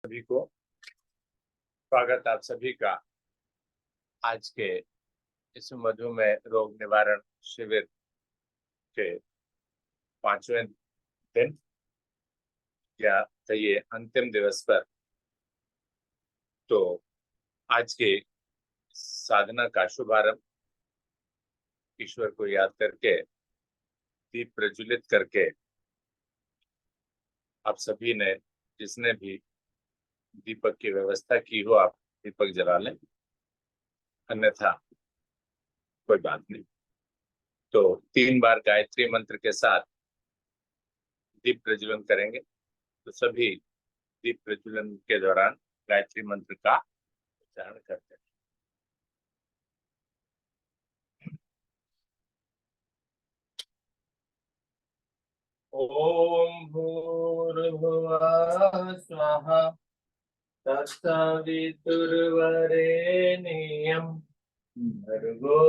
सभी को स्वागत आप सभी का आज के इस मधुमेह रोग निवारण शिविर के 5वें दिन या कहिए अंतिम दिवस पर। तो आज के साधना का शुभारंभ ईश्वर को याद करके दीप प्रज्वलित करके आप सभी ने, जिसने भी दीपक की व्यवस्था की हो, आप दीपक जला लें, अन्यथा कोई बात नहीं। तो 3 बार गायत्री मंत्र के साथ दीप प्रज्वलन करेंगे। तो सभी दीप प्रज्वलन के दौरान गायत्री मंत्र का उच्चारण करते हैं। ओम भूर्भुवः स्वः तत्सवितुर्वरेण्यं भर्गो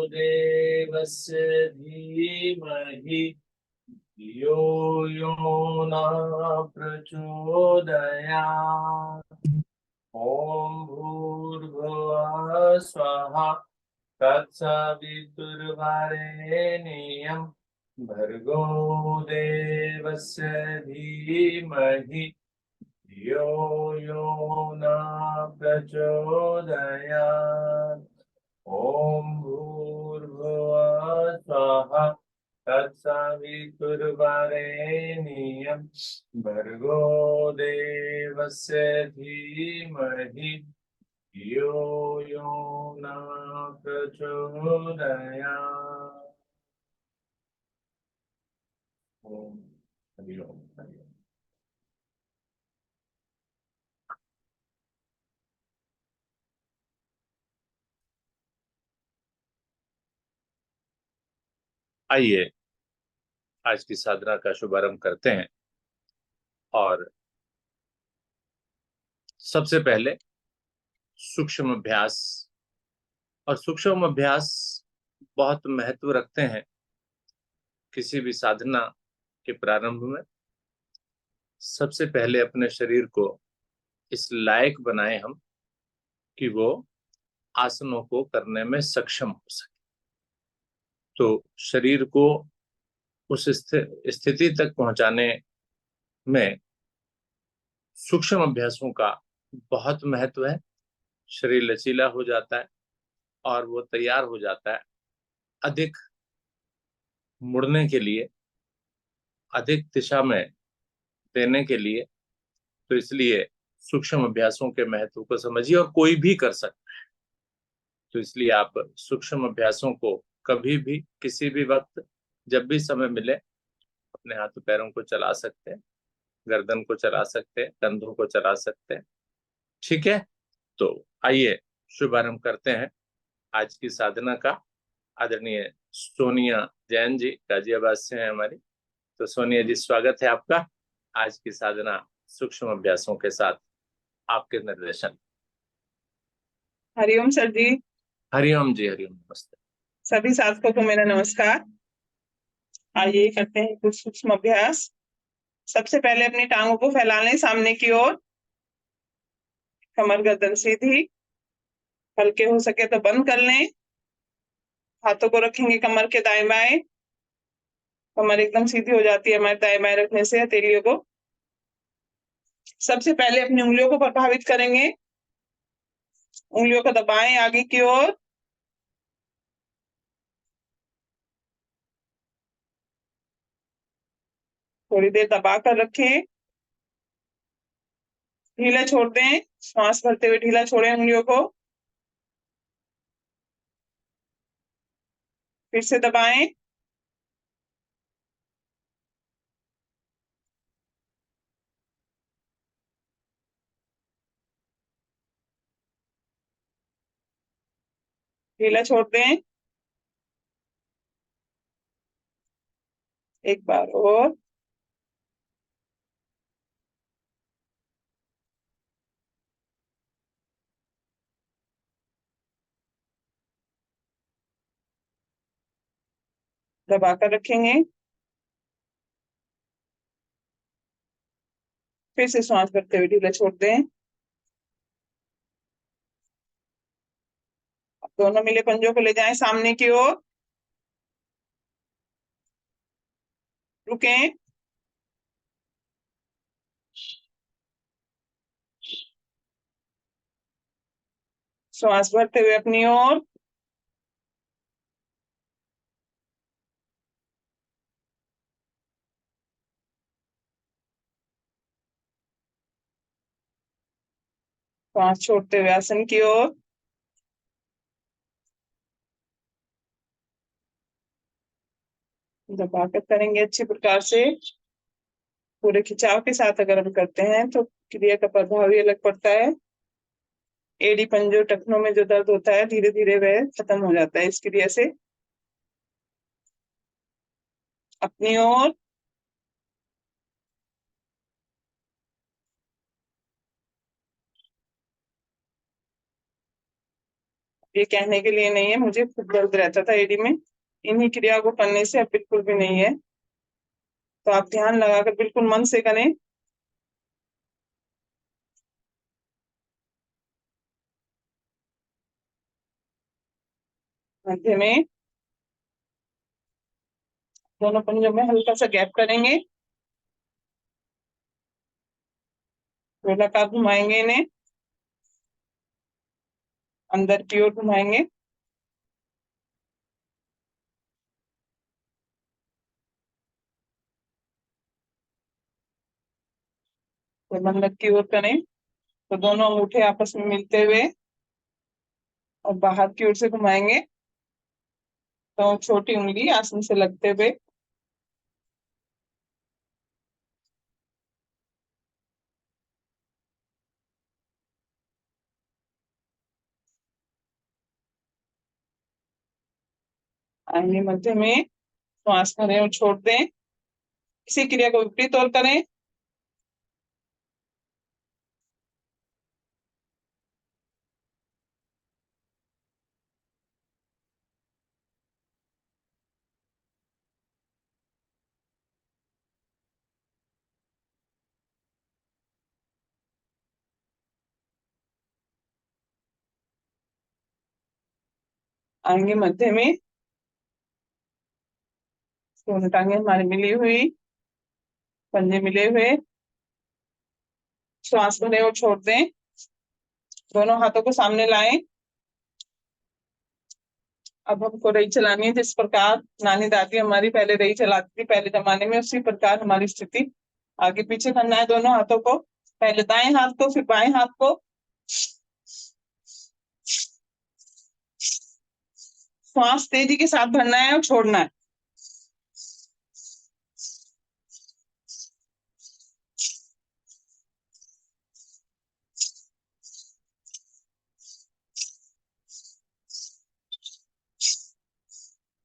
देवस्य धीमहि धियो यो न प्रचोदयात्। ओम भूर्भुवः स्वः तत्सवितुर्वरेण्यं भर्गो देवस्य धीमहि धियो यो न प्रचोदयात्। ओम भूर्भुवः स्वः तत्सवितुर्वरेण्यं भर्गो देवस्य धीमहि धियो यो न प्रचोदयात्। ओम हरि ओम हरि ओम। आइए आज की साधना का शुभारंभ करते हैं। और सबसे पहले सूक्ष्म अभ्यास, और सूक्ष्म अभ्यास बहुत महत्व रखते हैं किसी भी साधना के प्रारंभ में। सबसे पहले अपने शरीर को इस लायक बनाए हम कि वो आसनों को करने में सक्षम हो सके। तो शरीर को उस स्थिति तक पहुंचाने में सूक्ष्म अभ्यासों का बहुत महत्व है। शरीर लचीला हो जाता है और वो तैयार हो जाता है अधिक मुड़ने के लिए, अधिक दिशा में देने के लिए। तो इसलिए सूक्ष्म अभ्यासों के महत्व को समझिए, और कोई भी कर सकता है। तो इसलिए आप सूक्ष्म अभ्यासों को कभी भी, किसी भी वक्त, जब भी समय मिले, अपने हाथों पैरों को चला सकते हैं, गर्दन को चला सकते हैं, कंधों को चला सकते हैं। ठीक है, तो आइए शुभारंभ करते हैं आज की साधना का। आदरणीय सोनिया जैन जी गाजियाबाद से हैं हमारी। तो सोनिया जी, स्वागत है आपका आज की साधना सूक्ष्म अभ्यासों के साथ आपके निर्देशन। हरिओम सर जी। हरिओम जी, हरिओम, नमस्ते। सभी साधकों को मेरा नमस्कार। आइए करते हैं कुछ सूक्ष्म अभ्यास। सबसे पहले अपनी टांगों को फैला लें सामने की ओर, कमर गर्दन सीधी, हल्के हो सके तो बंद कर लें। हाथों को रखेंगे कमर के दाएं बाएं। कमर एकदम सीधी हो जाती है हमारे दाएं बाएं रखने से, हथेलियों को। सबसे पहले अपनी उंगलियों को प्रभावित करेंगे। उंगलियों को दबाएं आगे की ओर, थोड़ी देर दबा कर रखें। ढीला छोड़ दें, श्वास भरते हुए ढीला छोड़ें उंगलियों को। फिर से दबाएं। ढीला छोड़ दें। एक बार और। दबा कर रखेंगे। फिर से श्वास भरते हुए ढीला छोड़ दें। अब दोनों मिले पंजों को ले जाएं सामने की ओर, रुकें, श्वास भरते हुए अपनी ओर, श्वास छोड़ते हुए आसन की ओर। जब ताकत करेंगे अच्छी प्रकार से, पूरे खिंचाव के साथ अगर हम करते हैं तो क्रिया का प्रभाव भी अलग पड़ता है। एड़ी पंजों टखनों में जो दर्द होता है धीरे धीरे वह खत्म हो जाता है इस क्रिया से। अपनी ओर, ये कहने के लिए नहीं है मुझे खूब दर्द रहता था एड़ी में, इन्हीं क्रिया को करने से अब बिल्कुल भी नहीं है। तो आप ध्यान लगाकर बिल्कुल मन से करें। मध्य में दोनों पंजों में हल्का सा गैप करेंगे, गोलाकार घुमाएंगे इन्हें, अंदर की ओर घुमाएंगे। तो अंदर की ओर करें तो दोनों अंगूठे आपस में मिलते हुए और बाहर की ओर से घुमाएंगे, तो छोटी उंगली आसन से लगते हुए। आएंगे मध्य में, श्वास भरें और छोड़ दें। इसी क्रिया को विपरीत ओर करें। आएंगे मध्य में, दोनों टांगे हमारी मिली हुई, पंजे मिले हुए, श्वास भरें और छोड़ दें। दोनों हाथों को सामने लाएं। अब हमको रही चलानी है जिस प्रकार नानी दादी हमारी पहले रही चलाती थी पहले जमाने में, उसी प्रकार हमारी स्थिति आगे पीछे करना है दोनों हाथों को। पहले दाएं हाथ को फिर बाएं हाथ को, श्वास तेजी के साथ भरना है और छोड़ना है।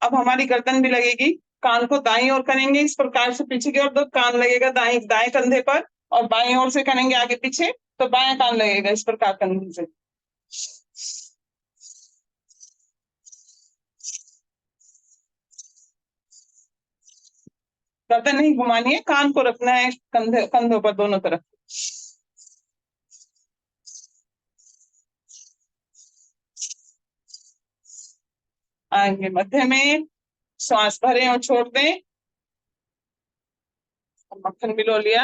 अब हमारी गर्दन भी लगेगी, कान को दाईं ओर करेंगे इस प्रकार से पीछे की ओर, तो कान लगेगा दाएं दाएं कंधे पर, और बाएं ओर से करेंगे आगे पीछे तो बाएं कान लगेगा इस प्रकार कंधे से। गर्दन नहीं घुमानी है, कान को रखना है कंधे कंधों पर दोनों तरफ। आएंगे मध्य में, श्वास भरें और छोड़ दें। मक्खन भी लो लिया।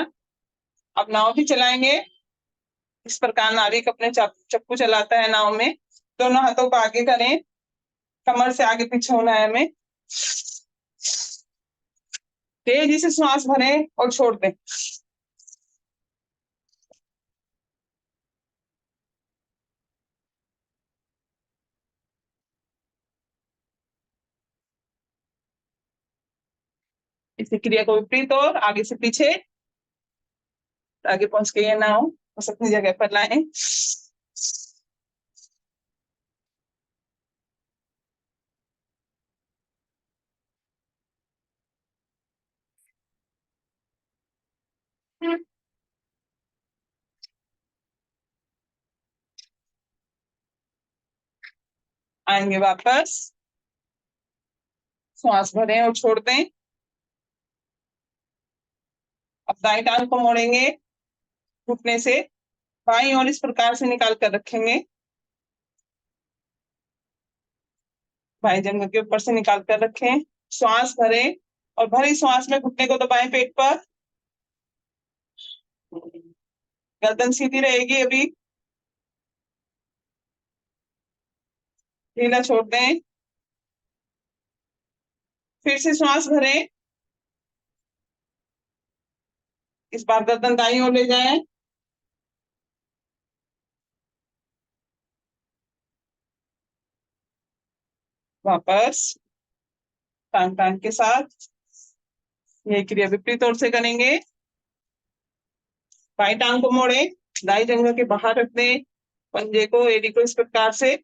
अब नाव भी चलाएंगे इस प्रकार नाविक अपने चप्पू चलाता है नाव में। दोनों हाथों को आगे करें, कमर से आगे पीछे होना है हमें। तेजी से श्वास भरें और छोड़ दें। इसी क्रिया को विपरीत और आगे से पीछे, आगे पहुंच के ये नाव बस अपनी जगह पर लाएं। आएंगे वापस, श्वास भरें और छोड़ दें। अब दाएं टांग को मोड़ेंगे, घुटने से बाईं ओर इस प्रकार से निकाल कर रखेंगे। बाएं जंघ के ऊपर से निकाल कर रखें। श्वास भरें और भरी श्वास में घुटने को दबाएं पेट पर। गर्दन सीधी रहेगी अभी। ढीला छोड़ दें। फिर से श्वास भरें। इस बार गर्दन दाईं ओर ले जाएं। वापस टांग टांग के साथ। ये क्रिया विपरीत ओर से करेंगे। बाई टांग को मोड़े, दाई जंघ के बाहर रख दें पंजे को, एड़ी को इस प्रकार से।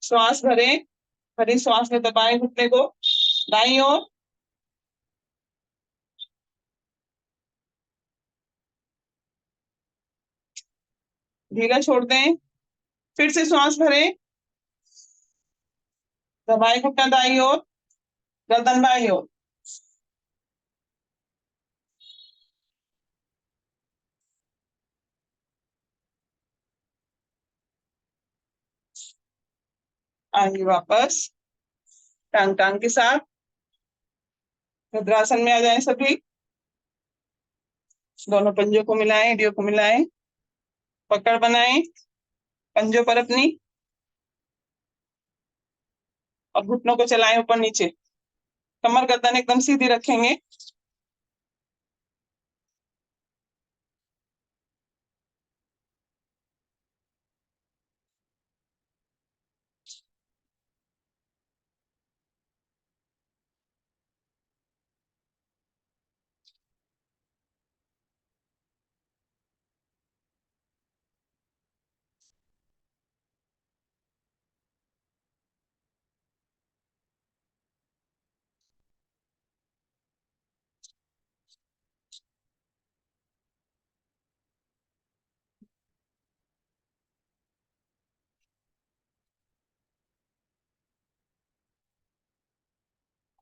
श्वास भरें, भरी श्वास में दबाएं घुटने को दाईं ओर। ढीला छोड़ दें। फिर से श्वास भरें, दबाएं घुटना दाईं ओर, गर्दन बाईं ओर। आएंगे वापस टांग टांग के साथ। मुद्रासन में आ जाएं सभी। दोनों पंजों को मिलाएं, एड़ियों को मिलाएं, पकड़ बनाएं पंजों पर अपनी, और घुटनों को चलाएं ऊपर नीचे। कमर गर्दन एकदम सीधी रखेंगे।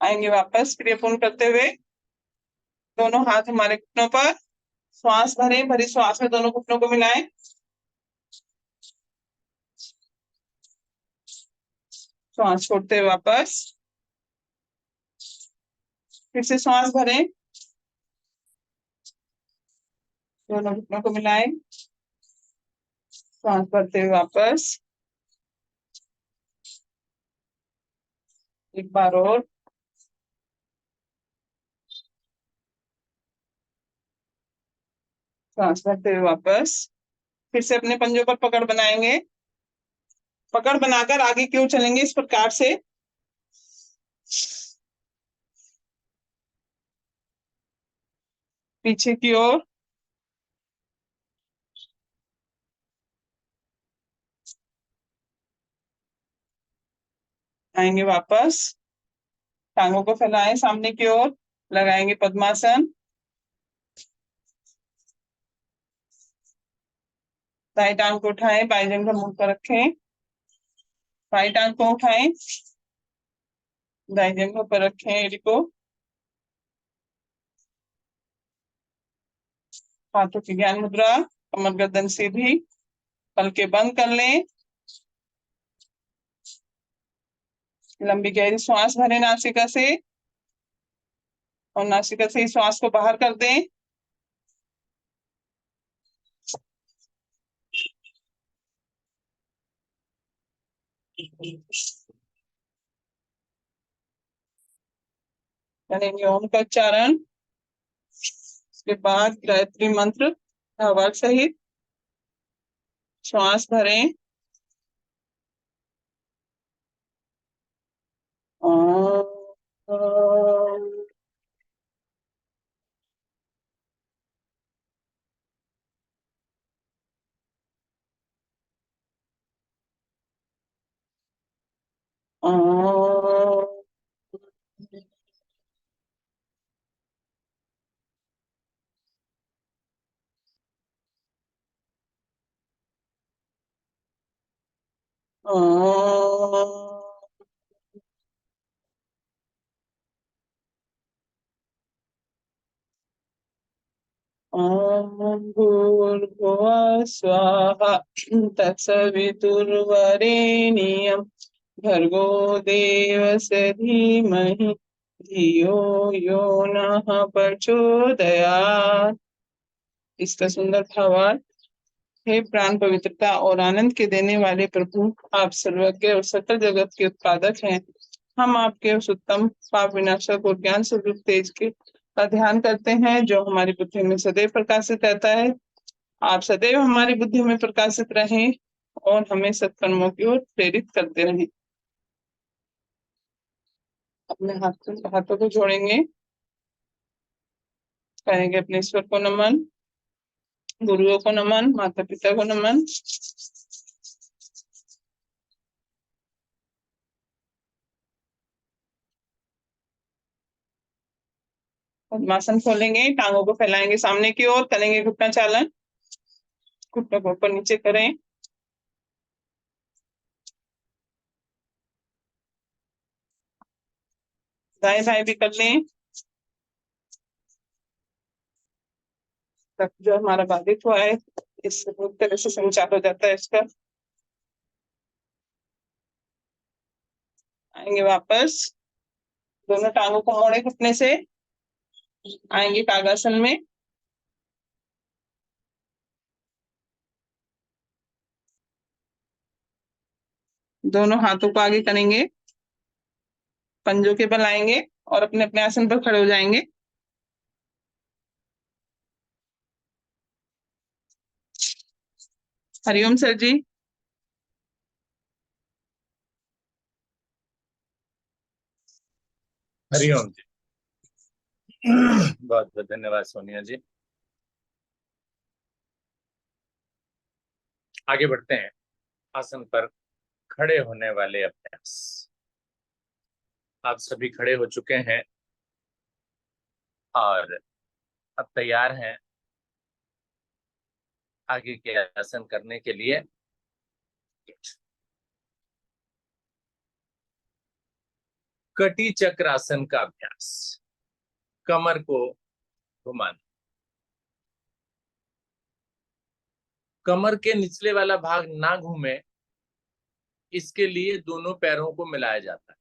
आएंगे वापस क्रिया पूर्ण करते हुए। दोनों हाथ हमारे घुटनों पर। श्वास भरें, भरी श्वास में दोनों घुटनों को मिलाएं। श्वास छोड़ते हुए वापस। फिर से श्वास भरें, दोनों घुटनों को मिलाएं। श्वास भरते हुए वापस। एक बार और। श्वास भरते हुए वापस। फिर से अपने पंजों पर पकड़ बनाएंगे। पकड़ बनाकर आगे की ओर चलेंगे इस प्रकार से। पीछे की ओर। आएंगे वापस। टांगों को फैलाएं सामने की ओर। लगाएंगे पद्मासन। दाई टांग को उठाएं, बाई जंघ मुंह पर रखें। बाई टांग को उठाएं, दाई जंघ पर रखें एड़ी को। हाथों की ज्ञान मुद्रा, कमर गर्दन सीधी, पलके बंद कर लें। लंबी गहरी श्वास भरें नासिका से, और नासिका से ही श्वास को बाहर कर दें। करेंगे ओम का उच्चारण। उसके बाद गायत्री मंत्र आवाज सहित श्वास भरें। ओम ओम ओम। ओम भूर्भुवः भूर्भुवः स्वाहा तत्सवितुर्वरेण्यं भर्गो देवस्य धीमहि धियो यो नः प्रचोदयात्। इसका सुंदर भावार्थ। हे प्राण पवित्रता और आनंद के देने वाले प्रभु, आप सर्वज्ञ और सकल जगत के उत्पादक हैं। हम आपके उस उत्तम पाप विनाशक और ज्ञान स्वरूप तेज के का ध्यान करते हैं जो हमारी बुद्धि में सदैव प्रकाशित रहता है। आप सदैव हमारी बुद्धि में प्रकाशित रहें और हमें सत्कर्मों की ओर प्रेरित करते रहें। अपने हाथों को जोड़ेंगे, करेंगे अपने ईश्वर को नमन, गुरुओं को नमन, माता पिता को नमन। पद्मासन खोलेंगे, टांगों को फैलाएंगे सामने की ओर, करेंगे घुटना चालन, घुटनों को ऊपर नीचे करें। दाएं बाएं भी कर लें, तब जो हमारा बाधित हुआ है इस पूरी तरह से संचार हो जाता है इसका। आएंगे वापस, दोनों टांगों को मोड़े घुटने से, आएंगे कागासन में। दोनों हाथों को आगे करेंगे, पंजों के बल आएंगे और अपने अपने आसन पर खड़े हो जाएंगे। हरिओम सर जी। हरिओम जी। बहुत बहुत धन्यवाद सोनिया जी। आगे बढ़ते हैं। आसन पर खड़े होने वाले अभ्यास। आप सभी खड़े हो चुके हैं और अब तैयार हैं आगे के आसन करने के लिए। कटी चक्रासन का अभ्यास। कमर को घुमाना। कमर के निचले वाला भाग ना घूमे, इसके लिए दोनों पैरों को मिलाया जाता है,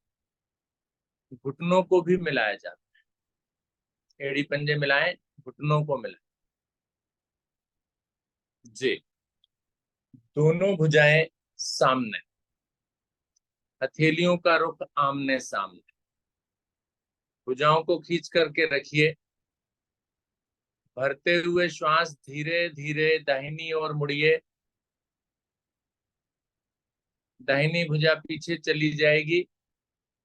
घुटनों को भी मिलाया जाता है। एड़ी पंजे मिलाएं, घुटनों को मिलाएं जी। दोनों भुजाएं सामने, हथेलियों का रुख आमने सामने। भुजाओं को खींच करके रखिए। भरते हुए श्वास धीरे धीरे दाहिनी ओर मुड़िए। दाहिनी भुजा पीछे चली जाएगी,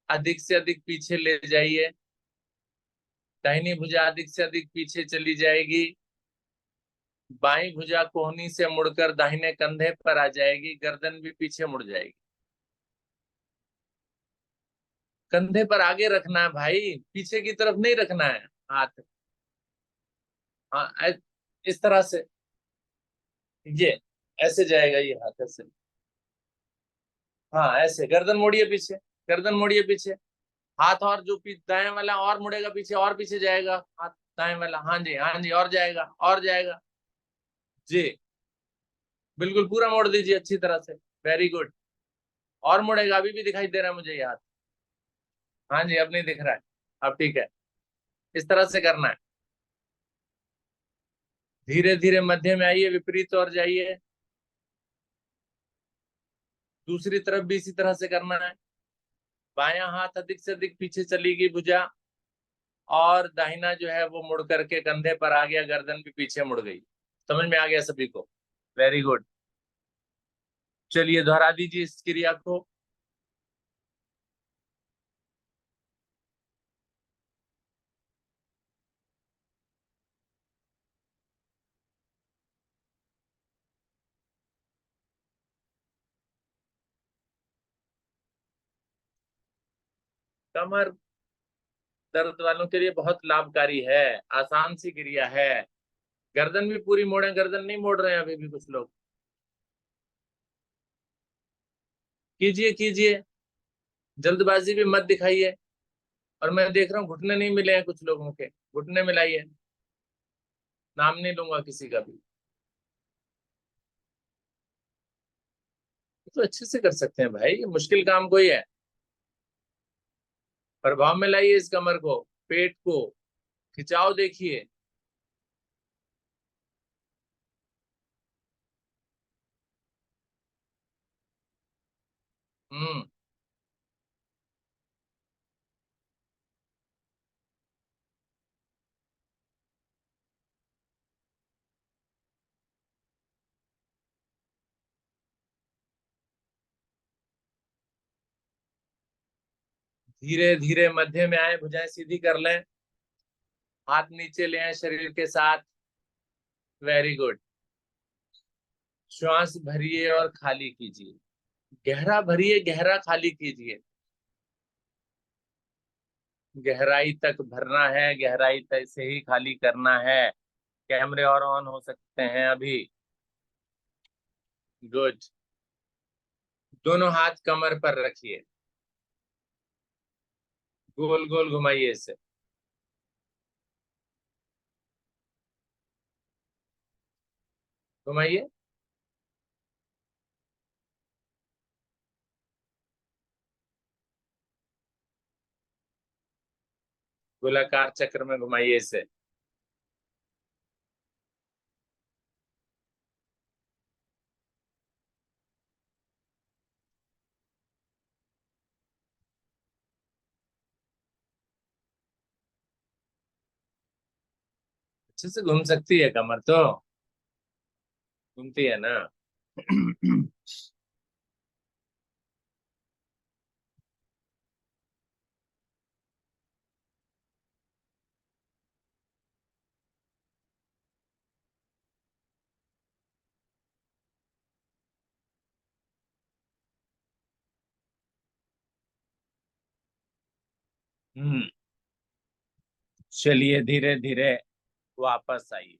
अधिक से अधिक पीछे ले जाइए। दाहिनी भुजा अधिक से अधिक पीछे चली जाएगी। बाईं भुजा कोहनी से मुड़कर दाहिने कंधे पर आ जाएगी, गर्दन भी पीछे मुड़ जाएगी। कंधे पर आगे रखना है भाई, पीछे की तरफ नहीं रखना है हाथ। हाँ, इस तरह से, ये ऐसे जाएगा, ये हाथ ऐसे। हाँ ऐसे, गर्दन मोड़िए पीछे, गर्दन मोड़िए पीछे। हाथ और जो दाएं वाला और मुड़ेगा पीछे, और पीछे जाएगा हाथ दाएं वाला। हाँ जी हाँ जी, और जाएगा और जाएगा जी। बिल्कुल पूरा मोड़ दीजिए अच्छी तरह से, वेरी गुड। और मुड़ेगा, अभी भी दिखाई दे रहा है मुझे ये हाथ। हाँ जी, अब नहीं दिख रहा है, अब ठीक है। इस तरह से करना है। धीरे धीरे मध्य में आइए, विपरीत और जाइए। दूसरी तरफ भी इसी तरह से करना है। बायां हाथ अधिक से अधिक पीछे चलेगी भुजा, और दाहिना जो है वो मुड़ करके कंधे पर आ गया, गर्दन भी पीछे मुड़ गई। समझ में आ गया सभी को? Very good. चलिए दोहरा दीजिए इस क्रिया को। कमर दर्द वालों के लिए बहुत लाभकारी है, आसान सी क्रिया है। गर्दन भी पूरी मोड़े, गर्दन नहीं मोड़ रहे हैं अभी भी कुछ लोग। कीजिए कीजिए, जल्दबाजी भी मत दिखाइए। और मैं देख रहा हूँ घुटने नहीं मिले हैं कुछ लोगों के, घुटने मिलाइए। नाम नहीं लूंगा किसी का भी। तो अच्छे से कर सकते हैं भाई, ये मुश्किल काम कोई है। प्रभाव में लाइए इस कमर को, पेट को खिंचाव देखिए। हम्म। धीरे धीरे मध्य में आए, भुजाएं सीधी कर लें, हाथ नीचे ले आए शरीर के साथ। Very good. श्वास भरिए और खाली कीजिए, गहरा भरिए, गहरा खाली कीजिए। गहराई तक भरना है, गहराई तक से ही खाली करना है। कैमरे और ऑन हो सकते हैं अभी। गुड। दोनों हाथ कमर पर रखिए, गोल गोल घुमाइए इसे। घुमाइए। गोलाकार चक्र में घुमाइए इसे। अच्छे से घूम सकती है कमर तो, घूमती है ना। हम्म। चलिए धीरे धीरे वापस आइए।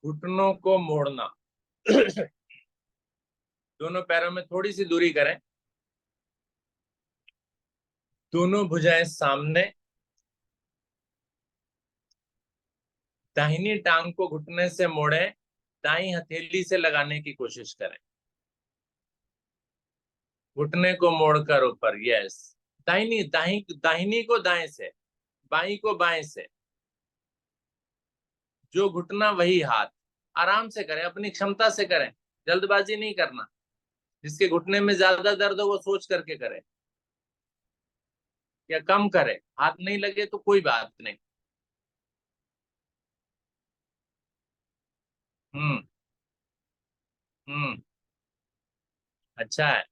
घुटनों को मोड़ना। दोनों पैरों में थोड़ी सी दूरी करें। दोनों भुजाएं सामने। दाहिनी टांग को घुटने से मोड़ें, दाई हथेली से लगाने की कोशिश करें। घुटने को मोड़कर ऊपर, यस। दाहिनी दाहिनी दाहिनी को दाएं से, बाई को बाएं से। जो घुटना वही हाथ। आराम से करें, अपनी क्षमता से करें, जल्दबाजी नहीं करना। जिसके घुटने में ज्यादा दर्द हो वो सोच करके करे, या कम करे। हाथ नहीं लगे तो कोई बात नहीं। हम्म। हम्म। अच्छा है।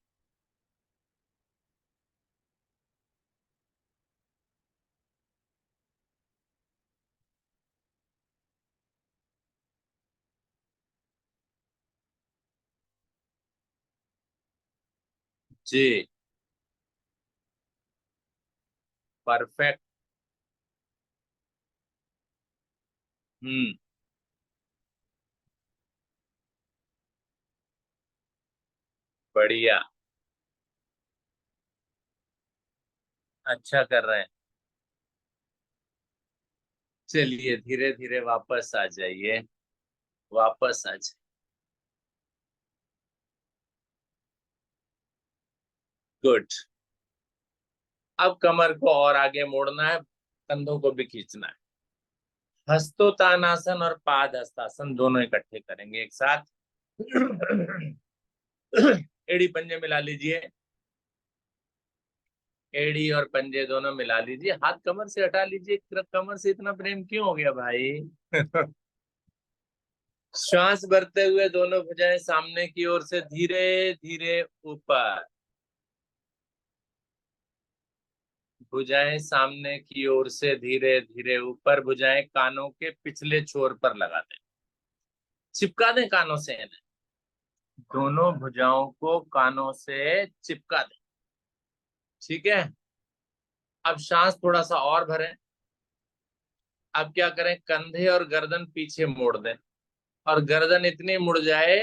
जी। परफेक्ट। हम्म। बढ़िया। अच्छा कर रहे हैं। चलिए धीरे धीरे वापस आ जाइए, वापस आ जाइए। गुड। अब कमर को और आगे मोड़ना है, कंधों को भी खींचना है। हस्तोत्तानासन और पाद हस्तासन दोनों इकट्ठे करेंगे एक साथ। एड़ी पंजे मिला लीजिए। एड़ी और पंजे दोनों मिला लीजिए। हाथ कमर से हटा लीजिए। कमर से इतना प्रेम क्यों हो गया भाई? श्वास भरते हुए दोनों भुजाएं सामने की ओर से धीरे धीरे ऊपर। भुजाएं सामने की ओर से धीरे धीरे ऊपर। भुजाएं कानों के पिछले छोर पर लगा दें, चिपका दें कानों से इन्हें। दोनों भुजाओं को कानों से चिपका दें। ठीक है। अब सांस थोड़ा सा और भरें। अब क्या करें, कंधे और गर्दन पीछे मोड़ दें, और गर्दन इतनी मुड़ जाए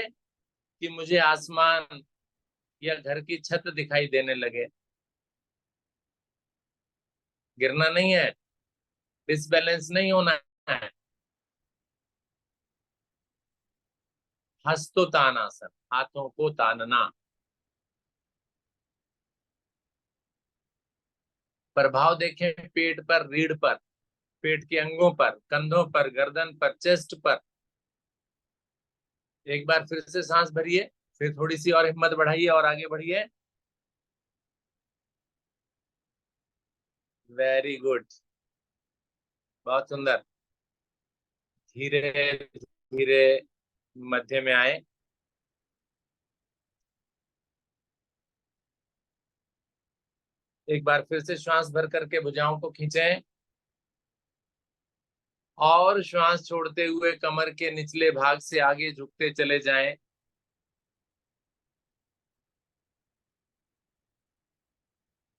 कि मुझे आसमान या घर की छत दिखाई देने लगे। गिरना नहीं है, डिसबैलेंस नहीं होना है। हस्तोतानासन, हाथों को तानना। प्रभाव देखें पेट पर, रीढ़ पर, पेट के अंगों पर, कंधों पर, गर्दन पर, चेस्ट पर। एक बार फिर से सांस भरिए, फिर थोड़ी सी और हिम्मत बढ़ाइए और आगे बढ़िए। वेरी गुड, बहुत सुंदर। धीरे धीरे मध्य में आए। एक बार फिर से श्वास भर करके भुजाओं को खींचें और श्वास छोड़ते हुए कमर के निचले भाग से आगे झुकते चले जाएं।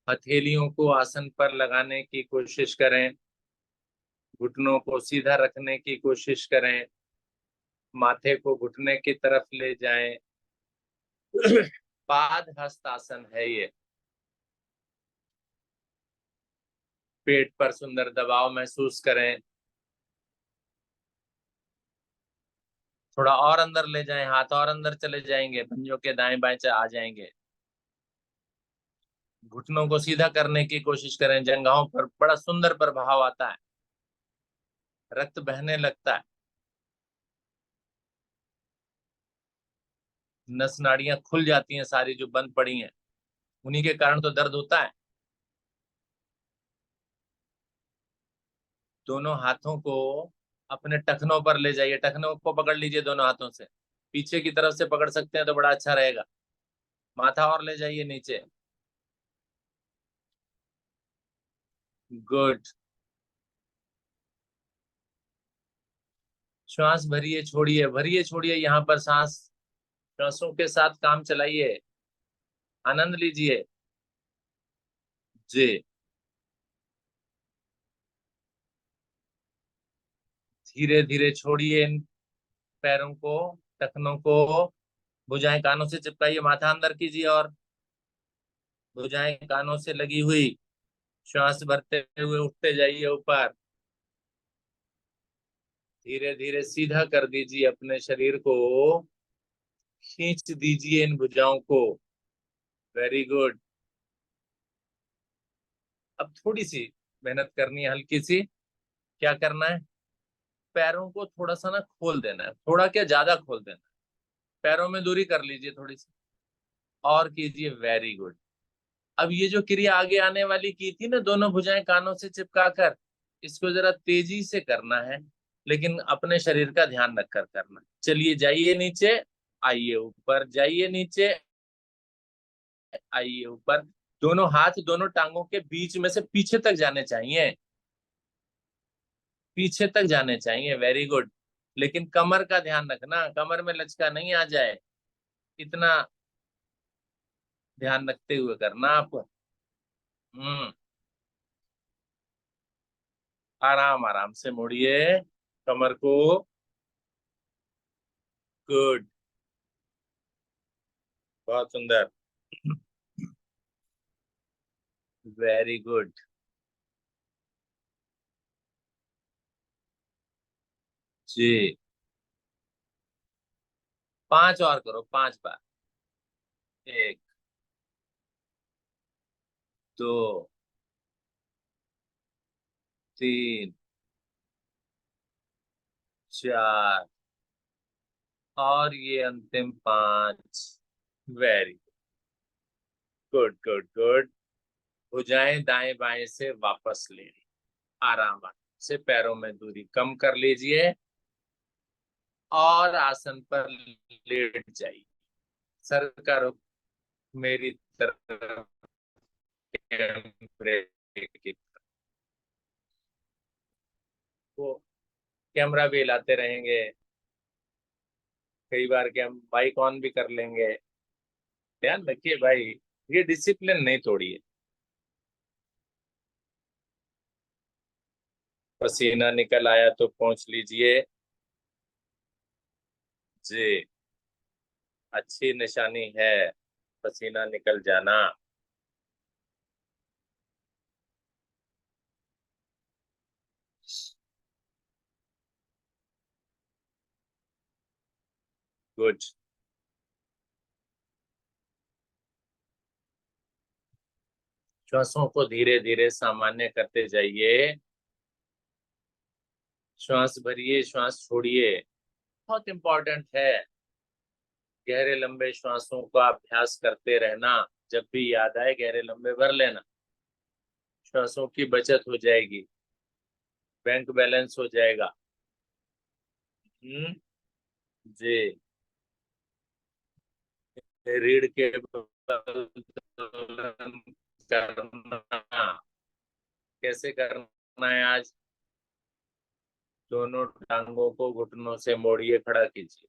हथेलियों को आसन पर लगाने की कोशिश करें, घुटनों को सीधा रखने की कोशिश करें, माथे को घुटने की तरफ ले जाएं। पाद हस्त आसन है ये। पेट पर सुंदर दबाव महसूस करें। थोड़ा और अंदर ले जाएं, हाथ और अंदर चले जाएंगे, पंजों के दाएं बाएं आ जाएंगे। घुटनों को सीधा करने की कोशिश करें, जंघाओं पर बड़ा सुंदर प्रभाव आता है, रक्त बहने लगता है, नस नाड़ियां खुल जाती हैं सारी जो बंद पड़ी हैं, उन्हीं के कारण तो दर्द होता है। दोनों हाथों को अपने टखनों पर ले जाइए, टखनों को पकड़ लीजिए दोनों हाथों से, पीछे की तरफ से पकड़ सकते हैं तो बड़ा अच्छा रहेगा। माथा और ले जाइए नीचे। गुड। श्वास भरिए छोड़िए, भरिए छोड़िए, यहाँ पर सांस, श्वासों के साथ काम चलाइए, आनंद लीजिए। जी। धीरे धीरे छोड़िए इन पैरों को, टखनों को, भुजाएं कानों से चिपकाइए, माथा अंदर कीजिए और भुजाएं कानों से लगी हुई। श्वास भरते हुए उठते जाइए ऊपर। धीरे धीरे सीधा कर दीजिए अपने शरीर को, खींच दीजिए इन भुजाओं को। Very good. अब थोड़ी सी मेहनत करनी है, हल्की सी। क्या करना है, पैरों को थोड़ा सा ना खोल देना है, थोड़ा क्या ज्यादा खोल देना है, पैरों में दूरी कर लीजिए थोड़ी सी और कीजिए। Very good. अब ये जो क्रिया आगे आने वाली की थी ना, दोनों भुजाएं कानों से चिपका कर, इसको जरा तेजी से करना है, लेकिन अपने शरीर का ध्यान रखकर करना। चलिए जाइए नीचे, आइए ऊपर, जाइए नीचे, आइए ऊपर। दोनों हाथ दोनों टांगों के बीच में से पीछे तक जाने चाहिए, पीछे तक जाने चाहिए। Very good. लेकिन कमर का ध्यान रखना, कमर में लचका नहीं आ जाए, इतना ध्यान रखते हुए करना आप। हम्म। आराम आराम से मोड़िए कमर को। गुड, बहुत सुंदर। Very good. जी। 5 और करो, 5 बार। 1, 2, 3, 4 और ये अंतिम 5। Very good, good, good. भुजाएं दाएं बाएं से वापस ले ली, आराम आराम से पैरों में दूरी कम कर लीजिए और आसन पर लेट जाइए। सर का रुख मेरी तरफ, कैमरे की तरफ। वो कैमरा भी हिलाते रहेंगे, कई बार के हम बाइक ऑन भी कर लेंगे। ध्यान रखिए भाई, ये डिसिप्लिन नहीं तोड़िए। पसीना निकल आया तो पहुंच लीजिए। जी, अच्छी निशानी है पसीना निकल जाना। गुड। श्वासों को धीरे धीरे सामान्य करते जाइए। श्वास भरिए, श्वास छोड़िए, बहुत इंपॉर्टेंट है। गहरे लंबे श्वासों का अभ्यास करते रहना। जब भी याद आए गहरे लंबे भर लेना। श्वासों की बचत हो जाएगी, बैंक बैलेंस हो जाएगा। जी। रीढ़ के बल दोलन करना। कैसे करना है आज? दोनों टांगों को घुटनों से मोड़िए, खड़ा कीजिए।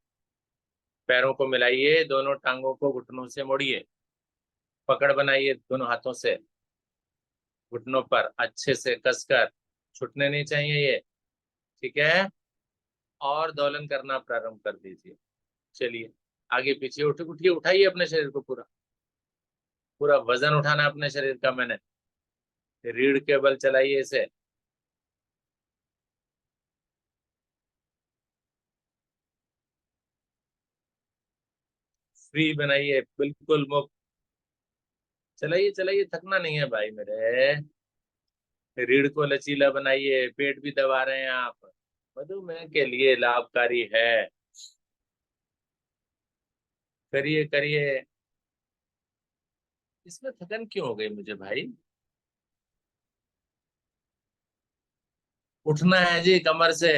पैरों को मिलाइए, दोनों टांगों को घुटनों से मोड़िए। पकड़ बनाइए दोनों हाथों से, घुटनों पर अच्छे से कसकर, छूटने नहीं चाहिए ये। ठीक है? और दोलन करना प्रारंभ कर दीजिए। चलिए आगे पीछे उठिए, उठाइए अपने शरीर को, पूरा पूरा वजन उठाना अपने शरीर का। मैंने रीढ़ के बल चलाइए इसे। फ्री बनाइए, बिल्कुल मुक्त। चलाइए चलाइए, थकना नहीं है भाई मेरे। रीढ़ को लचीला बनाइए, पेट भी दबा रहे हैं आप, मधुमेह के लिए लाभकारी है। करिए करिए। इसमें थकन क्यों हो गई मुझे भाई? उठना है जी कमर से,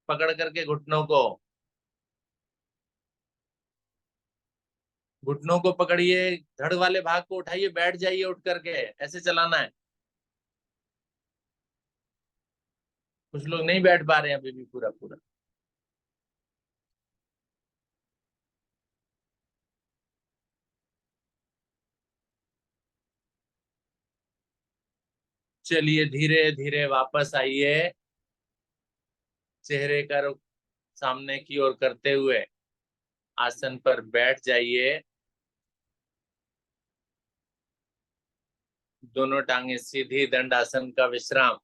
पकड़ करके घुटनों को, घुटनों को पकड़िए, धड़ वाले भाग को उठाइए, बैठ जाइए उठ करके, ऐसे चलाना है। कुछ लोग नहीं बैठ पा रहे हैं अभी भी पूरा पूरा। चलिए धीरे धीरे वापस आइए। चेहरे का रुख सामने की ओर करते हुए आसन पर बैठ जाइए। दोनों टांगे सीधी, दंडासन का विश्राम।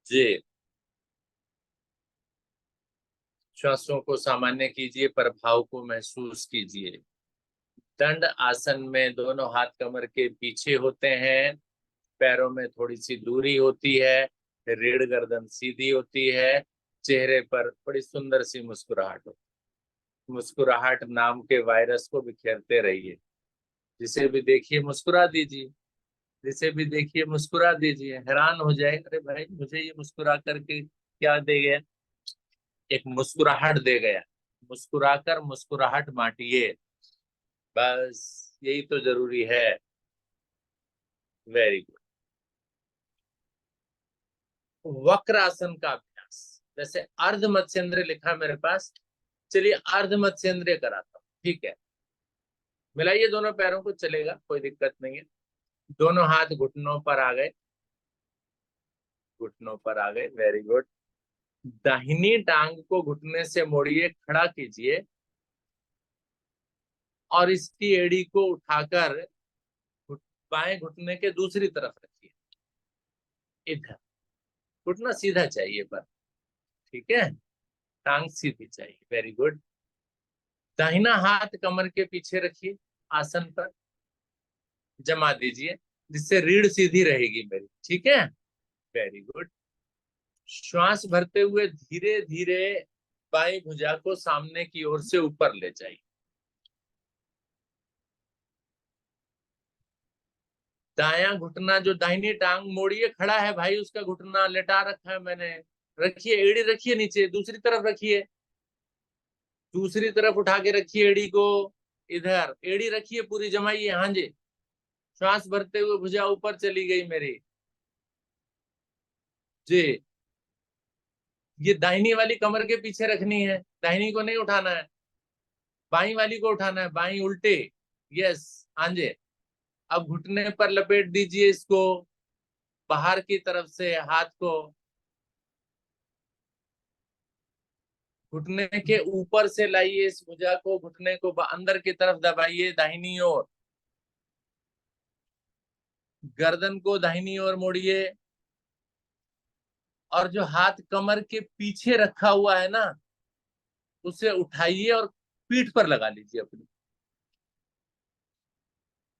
जी। श्वासों को सामान्य कीजिए, प्रभाव को महसूस कीजिए। दंड आसन में दोनों हाथ कमर के पीछे होते हैं, पैरों में थोड़ी सी दूरी होती है, रीढ़ गर्दन सीधी होती है, चेहरे पर बड़ी सुंदर सी मुस्कुराहट होती है। मुस्कुराहट नाम के वायरस को बिखेरते रहिए। जिसे भी देखिए मुस्कुरा दीजिए, जिसे भी देखिए मुस्कुरा दीजिए। हैरान हो जाए, अरे भाई मुझे ये मुस्कुरा करके क्या दे गया? एक मुस्कुराहट दे गया। मुस्कुराकर मुस्कुराहट बांटिए, बस यही तो जरूरी है। Very good. वक्र आसन का अभ्यास, जैसे अर्ध मत्स्येंद्र लिखा है मेरे पास, चलिए अर्ध मत्स्येंद्र कराता हूँ। ठीक है? मिलाइए दोनों पैरों को, चलेगा, कोई दिक्कत नहीं है। दोनों हाथ घुटनों पर आ गए, घुटनों पर आ गए, वेरी गुड। दाहिनी टांग को घुटने से मोड़िए, खड़ा कीजिए, और इसकी एड़ी को उठाकर बाएं घुटने के दूसरी तरफ रखिए। इधर घुटना सीधा चाहिए पर, ठीक है? टांग सीधी चाहिए, वेरी गुड। दाहिना हाथ कमर के पीछे रखिए, आसन पर जमा दीजिए, जिससे रीढ़ सीधी रहेगी मेरी। ठीक है? Very good. श्वास भरते हुए धीरे धीरे बाई भुजा को सामने की ओर से ऊपर ले जाइए। दायां घुटना, जो दाहिनी टांग मोड़िए, खड़ा है भाई उसका घुटना लेटा रखा है मैंने। रखिए, एड़ी रखिए नीचे, दूसरी तरफ रखिए, दूसरी तरफ उठा के रखिए एड़ी को। इधर एड़ी रखिए, पूरी जमाइए, हाँ जी। श्वास भरते हुए भुजा ऊपर चली गई मेरी। जी। ये दाहिनी वाली कमर के पीछे रखनी है, दाहिनी को नहीं उठाना है, बाई वाली को उठाना है, बाई उल्टे। यस, हाँ जी। अब घुटने पर लपेट दीजिए इसको, बाहर की तरफ से हाथ को घुटने के ऊपर से लाइए, इस भुजा को, घुटने को अंदर की तरफ दबाइए दाहिनी ओर। गर्दन को दाहिनी ओर मोड़िए, और जो हाथ कमर के पीछे रखा हुआ है ना, उसे उठाइए और पीठ पर लगा लीजिए अपनी।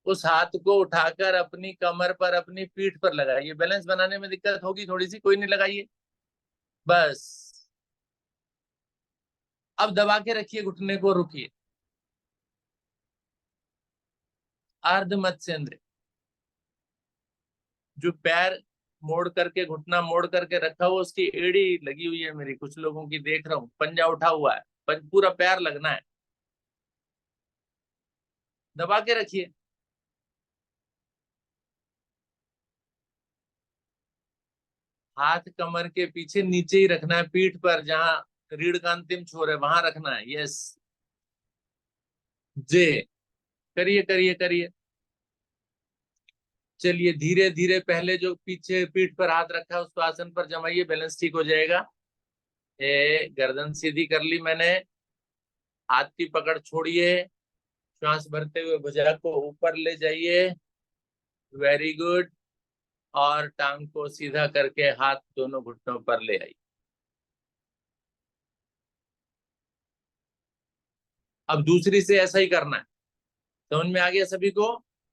उस हाथ को उठाकर अपनी कमर पर, अपनी पीठ पर लगाइए। बैलेंस बनाने में दिक्कत होगी थोड़ी सी, कोई नहीं, लगाइए बस। अब दबा के रखिए घुटने को, रुकिए। अर्ध मत्स्येंद्र, जो पैर मोड़ करके, घुटना मोड़ करके रखा हुआ, उसकी एड़ी लगी हुई है मेरी, कुछ लोगों की देख रहा हूँ, पंजा उठा हुआ है, पूरा पैर लगना है। दबा के रखिए। हाथ कमर के पीछे नीचे ही रखना है, पीठ पर, जहां रीढ़ का अंतिम छोर है वहां रखना है। यस जे, करिए करिए करिए। चलिए धीरे धीरे, पहले जो पीछे पीठ पर हाथ रखा है उसको आसन पर जमाइए, बैलेंस ठीक हो जाएगा। गर्दन सीधी कर ली मैंने, हाथ की पकड़ छोड़िए, श्वास भरते हुए भुजा को ऊपर ले जाइए। Very good. और टांग को सीधा करके हाथ दोनों घुटनों पर ले आइए। अब दूसरी से ऐसा ही करना है। समझ में आ गया सभी को?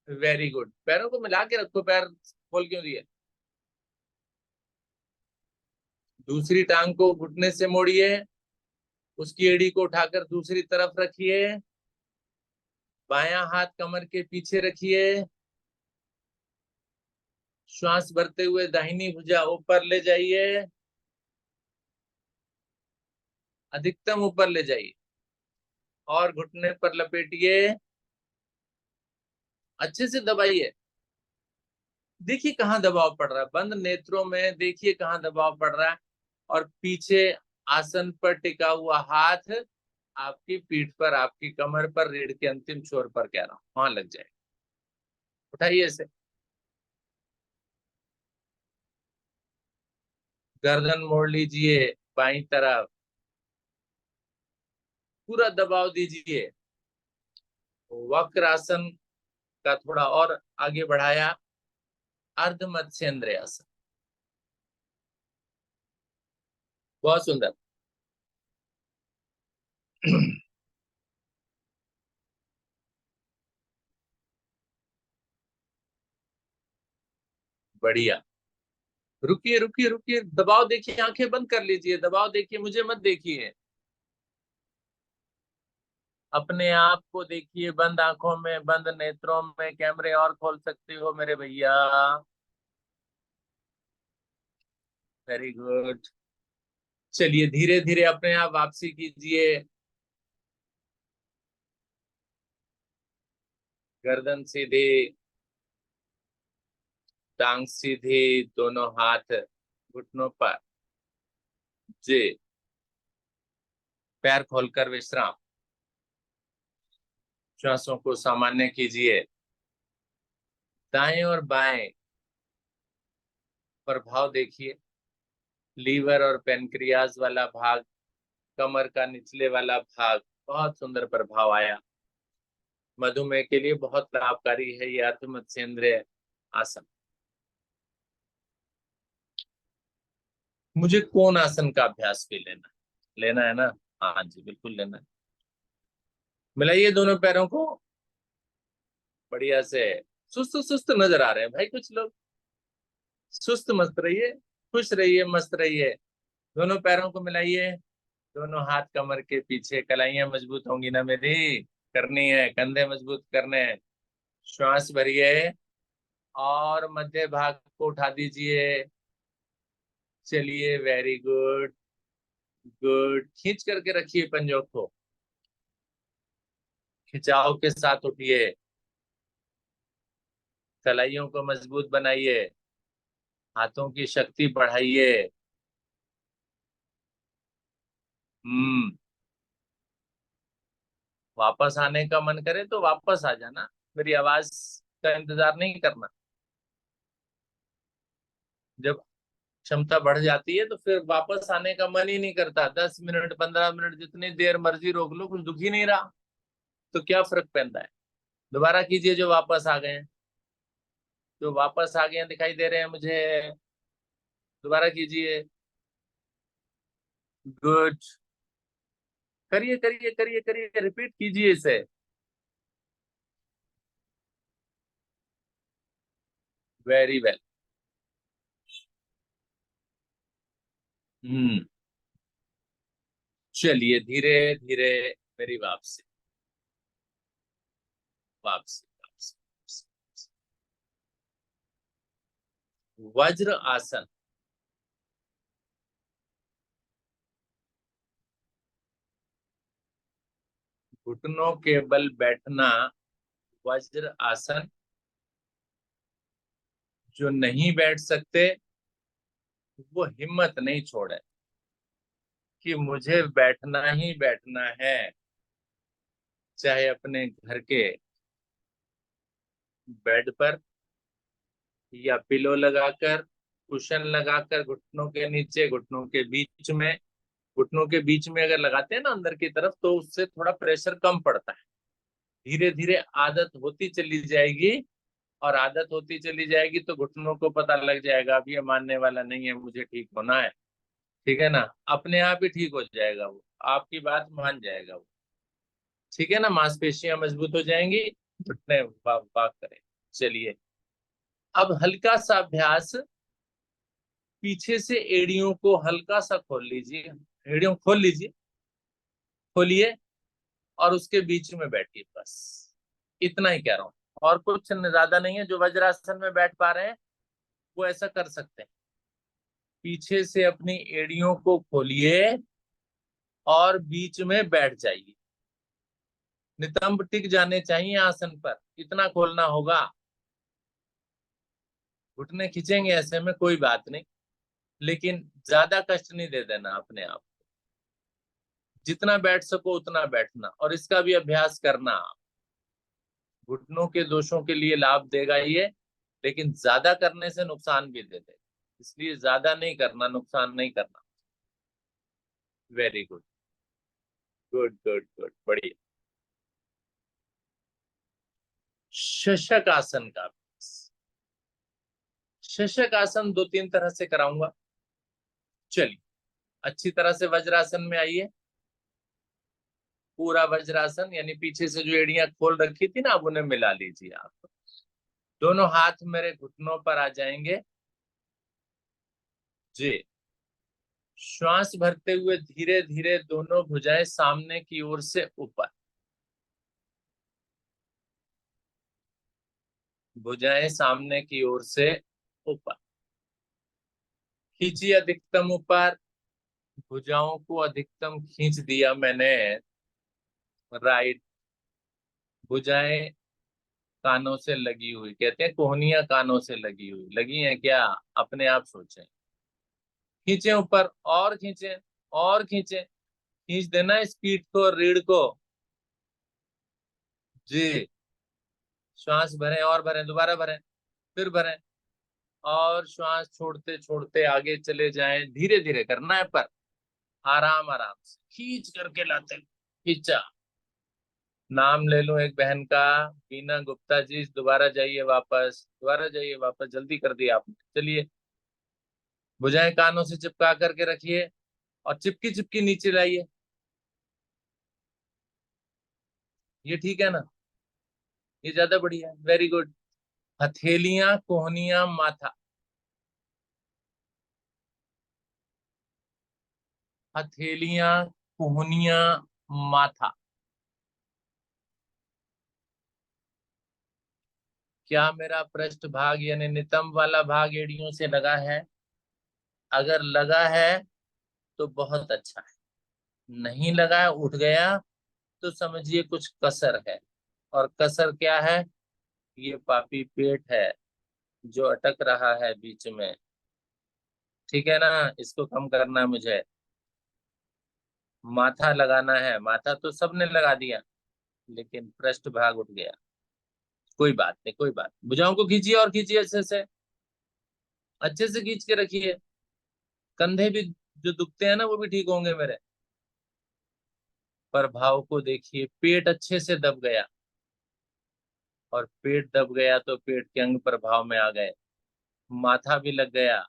Very good. पैरों को मिला के रखो, पैर खोल क्यों दिए? दूसरी टांग को घुटने से मोड़िए, उसकी एड़ी को उठाकर दूसरी तरफ रखिए, बायां हाथ कमर के पीछे रखिए, श्वास भरते हुए दाहिनी भुजा ऊपर ले जाइए, अधिकतम ऊपर ले जाइए, और घुटने पर लपेटिए, अच्छे से दबाइए। देखिए कहाँ दबाव पड़ रहा है, बंद नेत्रों में देखिए कहाँ दबाव पड़ रहा है। और पीछे आसन पर टिका हुआ हाथ आपकी पीठ पर, आपकी कमर पर, रीढ़ के अंतिम छोर पर, कह रहा हूं, वहां लग जाए। उठाइए इसे। गर्दन मोड़ लीजिए बाईं तरफ, पूरा दबाव दीजिए। वक्रासन का थोड़ा और आगे बढ़ाया, अर्ध मत्स्येंद्र आसन। बहुत सुंदर। बढ़िया। रुकिए रुकिए रुकिए, दबाव देखिए, आंखें बंद कर लीजिए, दबाव देखिए, मुझे मत देखिए, अपने आप को देखिए, बंद आंखों में, बंद नेत्रों में। कैमरे और खोल सकते हो मेरे भैया। Very good. चलिए धीरे धीरे अपने आप वापसी कीजिए। गर्दन सीधी, टांग सीधी, दोनों हाथ घुटनों पर। जी, पैर खोलकर विश्राम। श्वासों को सामान्य कीजिए। दाएं और बाएं प्रभाव देखिए। लीवर और पेनक्रियाज वाला भाग, कमर का निचले वाला भाग, बहुत सुंदर प्रभाव आया। मधुमेह के लिए बहुत लाभकारी है ये अर्ध मत्स्येंद्र आसन। मुझे कौन आसन का अभ्यास भी लेना है? लेना है ना? हाँ जी, बिल्कुल लेना है। मिलाइए दोनों पैरों को बढ़िया से। सुस्त सुस्त नजर आ रहे हैं भाई कुछ लोग। सुस्त मत रहिए, खुश रहिए, मस्त रहिए। दोनों पैरों को मिलाइए, दोनों हाथ कमर के पीछे, कलाइयां मजबूत होंगी ना मेरी, करनी है, कंधे मजबूत करने हैं। श्वास भरिए और मध्य भाग को उठा दीजिए। चलिए वेरी गुड। गुड, खींच करके रखिए पंजों को, खिंचाव के साथ उठिए, कलाइयों को मजबूत बनाइए, हाथों की शक्ति बढ़ाइए। हम्म। वापस आने का मन करे तो वापस आ जाना, मेरी आवाज का इंतजार नहीं करना। जब क्षमता बढ़ जाती है तो फिर वापस आने का मन ही नहीं करता। 10 मिनट, 15 मिनट, जितनी देर मर्जी रोक लो, कुछ दुख ही नहीं रहा, तो क्या फर्क पैंता है? दोबारा कीजिए, जो वापस आ गए हैं, जो वापस आ गए हैं दिखाई दे रहे हैं मुझे, दोबारा कीजिए। गुड। करिए करिए करिए करिए, रिपीट कीजिए इसे। Very well. हम्म। चलिए धीरे धीरे मेरी वापसी, वापसी, वापसी, वापसी। वज्र आसन। घुटनों के बल बैठना वज्र आसन। जो नहीं बैठ सकते वो हिम्मत नहीं छोड़े कि मुझे बैठना ही बैठना है, चाहे अपने घर के बेड पर या पिलो लगाकर, कुशन लगाकर, घुटनों के नीचे, घुटनों के बीच में। घुटनों के बीच में अगर लगाते हैं ना अंदर की तरफ, तो उससे थोड़ा प्रेशर कम पड़ता है। धीरे धीरे आदत होती चली जाएगी, और आदत होती चली जाएगी तो घुटनों को पता लग जाएगा अब ये मानने वाला नहीं है, मुझे ठीक होना है। ठीक है ना, अपने आप ही ठीक हो जाएगा वो, आपकी बात मान जाएगा वो। ठीक है ना, मांसपेशियां मजबूत हो जाएंगी, घुटने वाक करें। चलिए, अब हल्का सा अभ्यास। पीछे से एड़ियों को हल्का सा खोल लीजिए, एड़ियों खोल लीजिए, खोलिए, और उसके बीच में बैठिए, बस इतना ही कह रहा हूँ। और कुछ ज्यादा नहीं है। जो वज्रासन में बैठ पा रहे हैं वो ऐसा कर सकते हैं। पीछे से अपनी एड़ियों को खोलिए और बीच में बैठ जाइए। नितंब टिक जाने चाहिए आसन पर, इतना खोलना होगा। घुटने खींचेंगे ऐसे में कोई बात नहीं, लेकिन ज्यादा कष्ट नहीं दे देना अपने आप। जितना बैठ सको उतना बैठना, और इसका भी अभ्यास करना। घुटनों के दोषों के लिए लाभ देगा ये, लेकिन ज्यादा करने से नुकसान भी दे देगा, इसलिए ज्यादा नहीं करना, नुकसान नहीं करना। Very good, good good good, बढ़िया। शशक आसन का अभ्यास। शशक आसन दो तीन तरह से कराऊंगा। चलिए, अच्छी तरह से वज्रासन में आइए। पूरा वज्रासन, यानी पीछे से जो एड़ियां खोल रखी थी ना, अब उन्हें मिला लीजिए आप। दोनों हाथ मेरे घुटनों पर आ जाएंगे जी। श्वास भरते हुए धीरे धीरे दोनों भुजाएं सामने की ओर से ऊपर, भुजाएं सामने की ओर से ऊपर खींचिए, अधिकतम ऊपर। भुजाओं को अधिकतम खींच दिया मैंने। राइट। भुजाएं कानों से लगी हुई, कहते हैं कोहनियां कानों से लगी हुई, लगी हैं क्या? अपने आप सोचें। खींचे ऊपर, और खींचे, और खींचे। खींच देना स्पीड को, रीढ़ को जी। श्वास भरें और भरें, दोबारा भरें, फिर भरें, और श्वास छोड़ते छोड़ते आगे चले जाएं। धीरे धीरे करना है, पर आराम आराम से खींच करके लाते हैं। खींचा। नाम ले लूं एक बहन का, बीना गुप्ता जी। दोबारा जाइए वापस, दोबारा जाइए वापस, जल्दी कर दिया आपने। चलिए, भुजाएं कानों से चिपका करके रखिए, और चिपकी चिपकी नीचे लाइए। ये ठीक है ना? ये ज्यादा बढ़िया है, वेरी गुड। हथेलियां, कोहनियां, माथा। हथेलियां, कोहनियां, माथा। क्या मेरा पृष्ठ भाग यानी नितंब वाला भाग एड़ियों से लगा है? अगर लगा है तो बहुत अच्छा है। नहीं लगा है, उठ गया, तो समझिए कुछ कसर है। और कसर क्या है? ये पापी पेट है जो अटक रहा है बीच में। ठीक है ना, इसको कम करना है मुझे। माथा लगाना है, माथा तो सबने लगा दिया, लेकिन पृष्ठ भाग उठ गया। कोई बात नहीं, कोई बात नहीं। भुजाओं को खींचिए, और खींचिए अच्छे से, अच्छे से खींच के रखिए। कंधे भी जो दुखते हैं ना, वो भी ठीक होंगे मेरे। प्रभाव को देखिए, पेट अच्छे से दब गया, और पेट दब गया तो पेट के अंग प्रभाव में आ गए। माथा भी लग गया,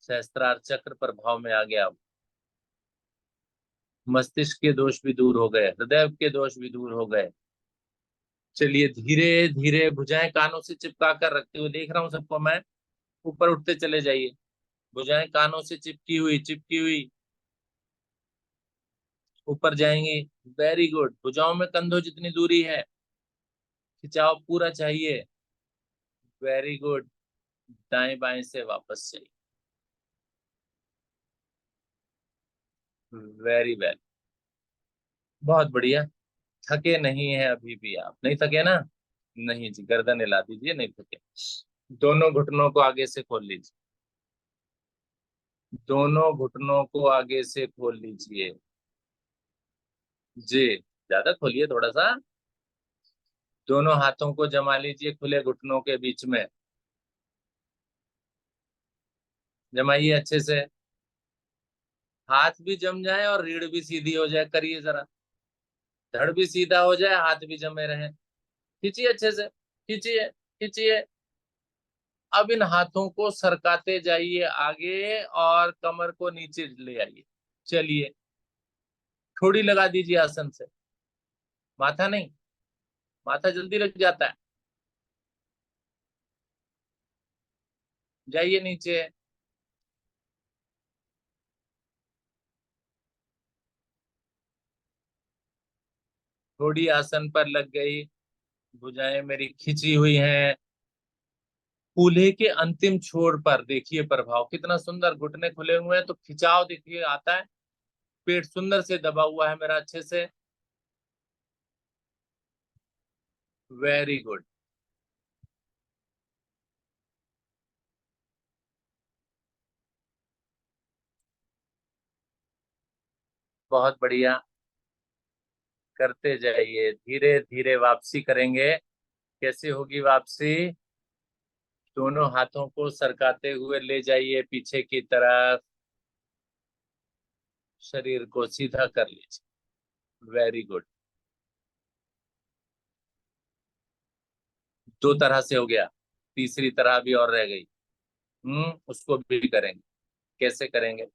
सहस्त्रार चक्र प्रभाव में आ गया। मस्तिष्क के दोष भी दूर हो गए, हृदय के दोष भी दूर हो गए। चलिए धीरे धीरे भुजाएं कानों से चिपका कर रखते हुए, देख रहा हूं सबको मैं, ऊपर उठते चले जाइए। भुजाएं कानों से चिपकी हुई ऊपर जाएंगी। Very good. भुजाओं में कंधों जितनी दूरी है, खिंचाव पूरा चाहिए। Very good. दाएं बाएं से वापस चाहिए। वेरी वेल, बहुत बढ़िया। थके नहीं है अभी भी आप? नहीं थके ना? नहीं जी, गर्दन हिला दीजिए, नहीं थके। दोनों घुटनों को आगे से खोल लीजिए। दोनों घुटनों को आगे से खोल लीजिए जी। ज्यादा खोलिए थोड़ा सा। दोनों हाथों को जमा लीजिए खुले घुटनों के बीच में। जमाइए अच्छे से। हाथ भी जम जाए और रीढ़ भी सीधी हो जाए, करिए जरा। धड़ भी सीधा हो जाए, हाथ भी जमे रहे। खींचिए अच्छे से, खींचिए खींचिए। अब इन हाथों को सरकाते जाइए आगे और कमर को नीचे ले आइए। चलिए, थोड़ी लगा दीजिए आसन से। माथा नहीं, माथा जल्दी लग जाता है। जाइए नीचे। थोड़ी आसन पर लग गई। भुजाएं मेरी खिंची हुई हैं। कूल्हे के अंतिम छोर पर देखिए प्रभाव कितना सुंदर, घुटने खुले हुए हैं तो खिंचाव देखिए आता है। पेट सुंदर से दबा हुआ है मेरा अच्छे से। Very good. बहुत बढ़िया। करते जाइए, धीरे धीरे वापसी करेंगे। कैसे होगी वापसी? दोनों हाथों को सरकाते हुए ले जाइए पीछे की तरफ। शरीर को सीधा कर लीजिए। Very good. दो तरह से हो गया, तीसरी तरह भी और रह गई। उसको भी करेंगे। कैसे करेंगे?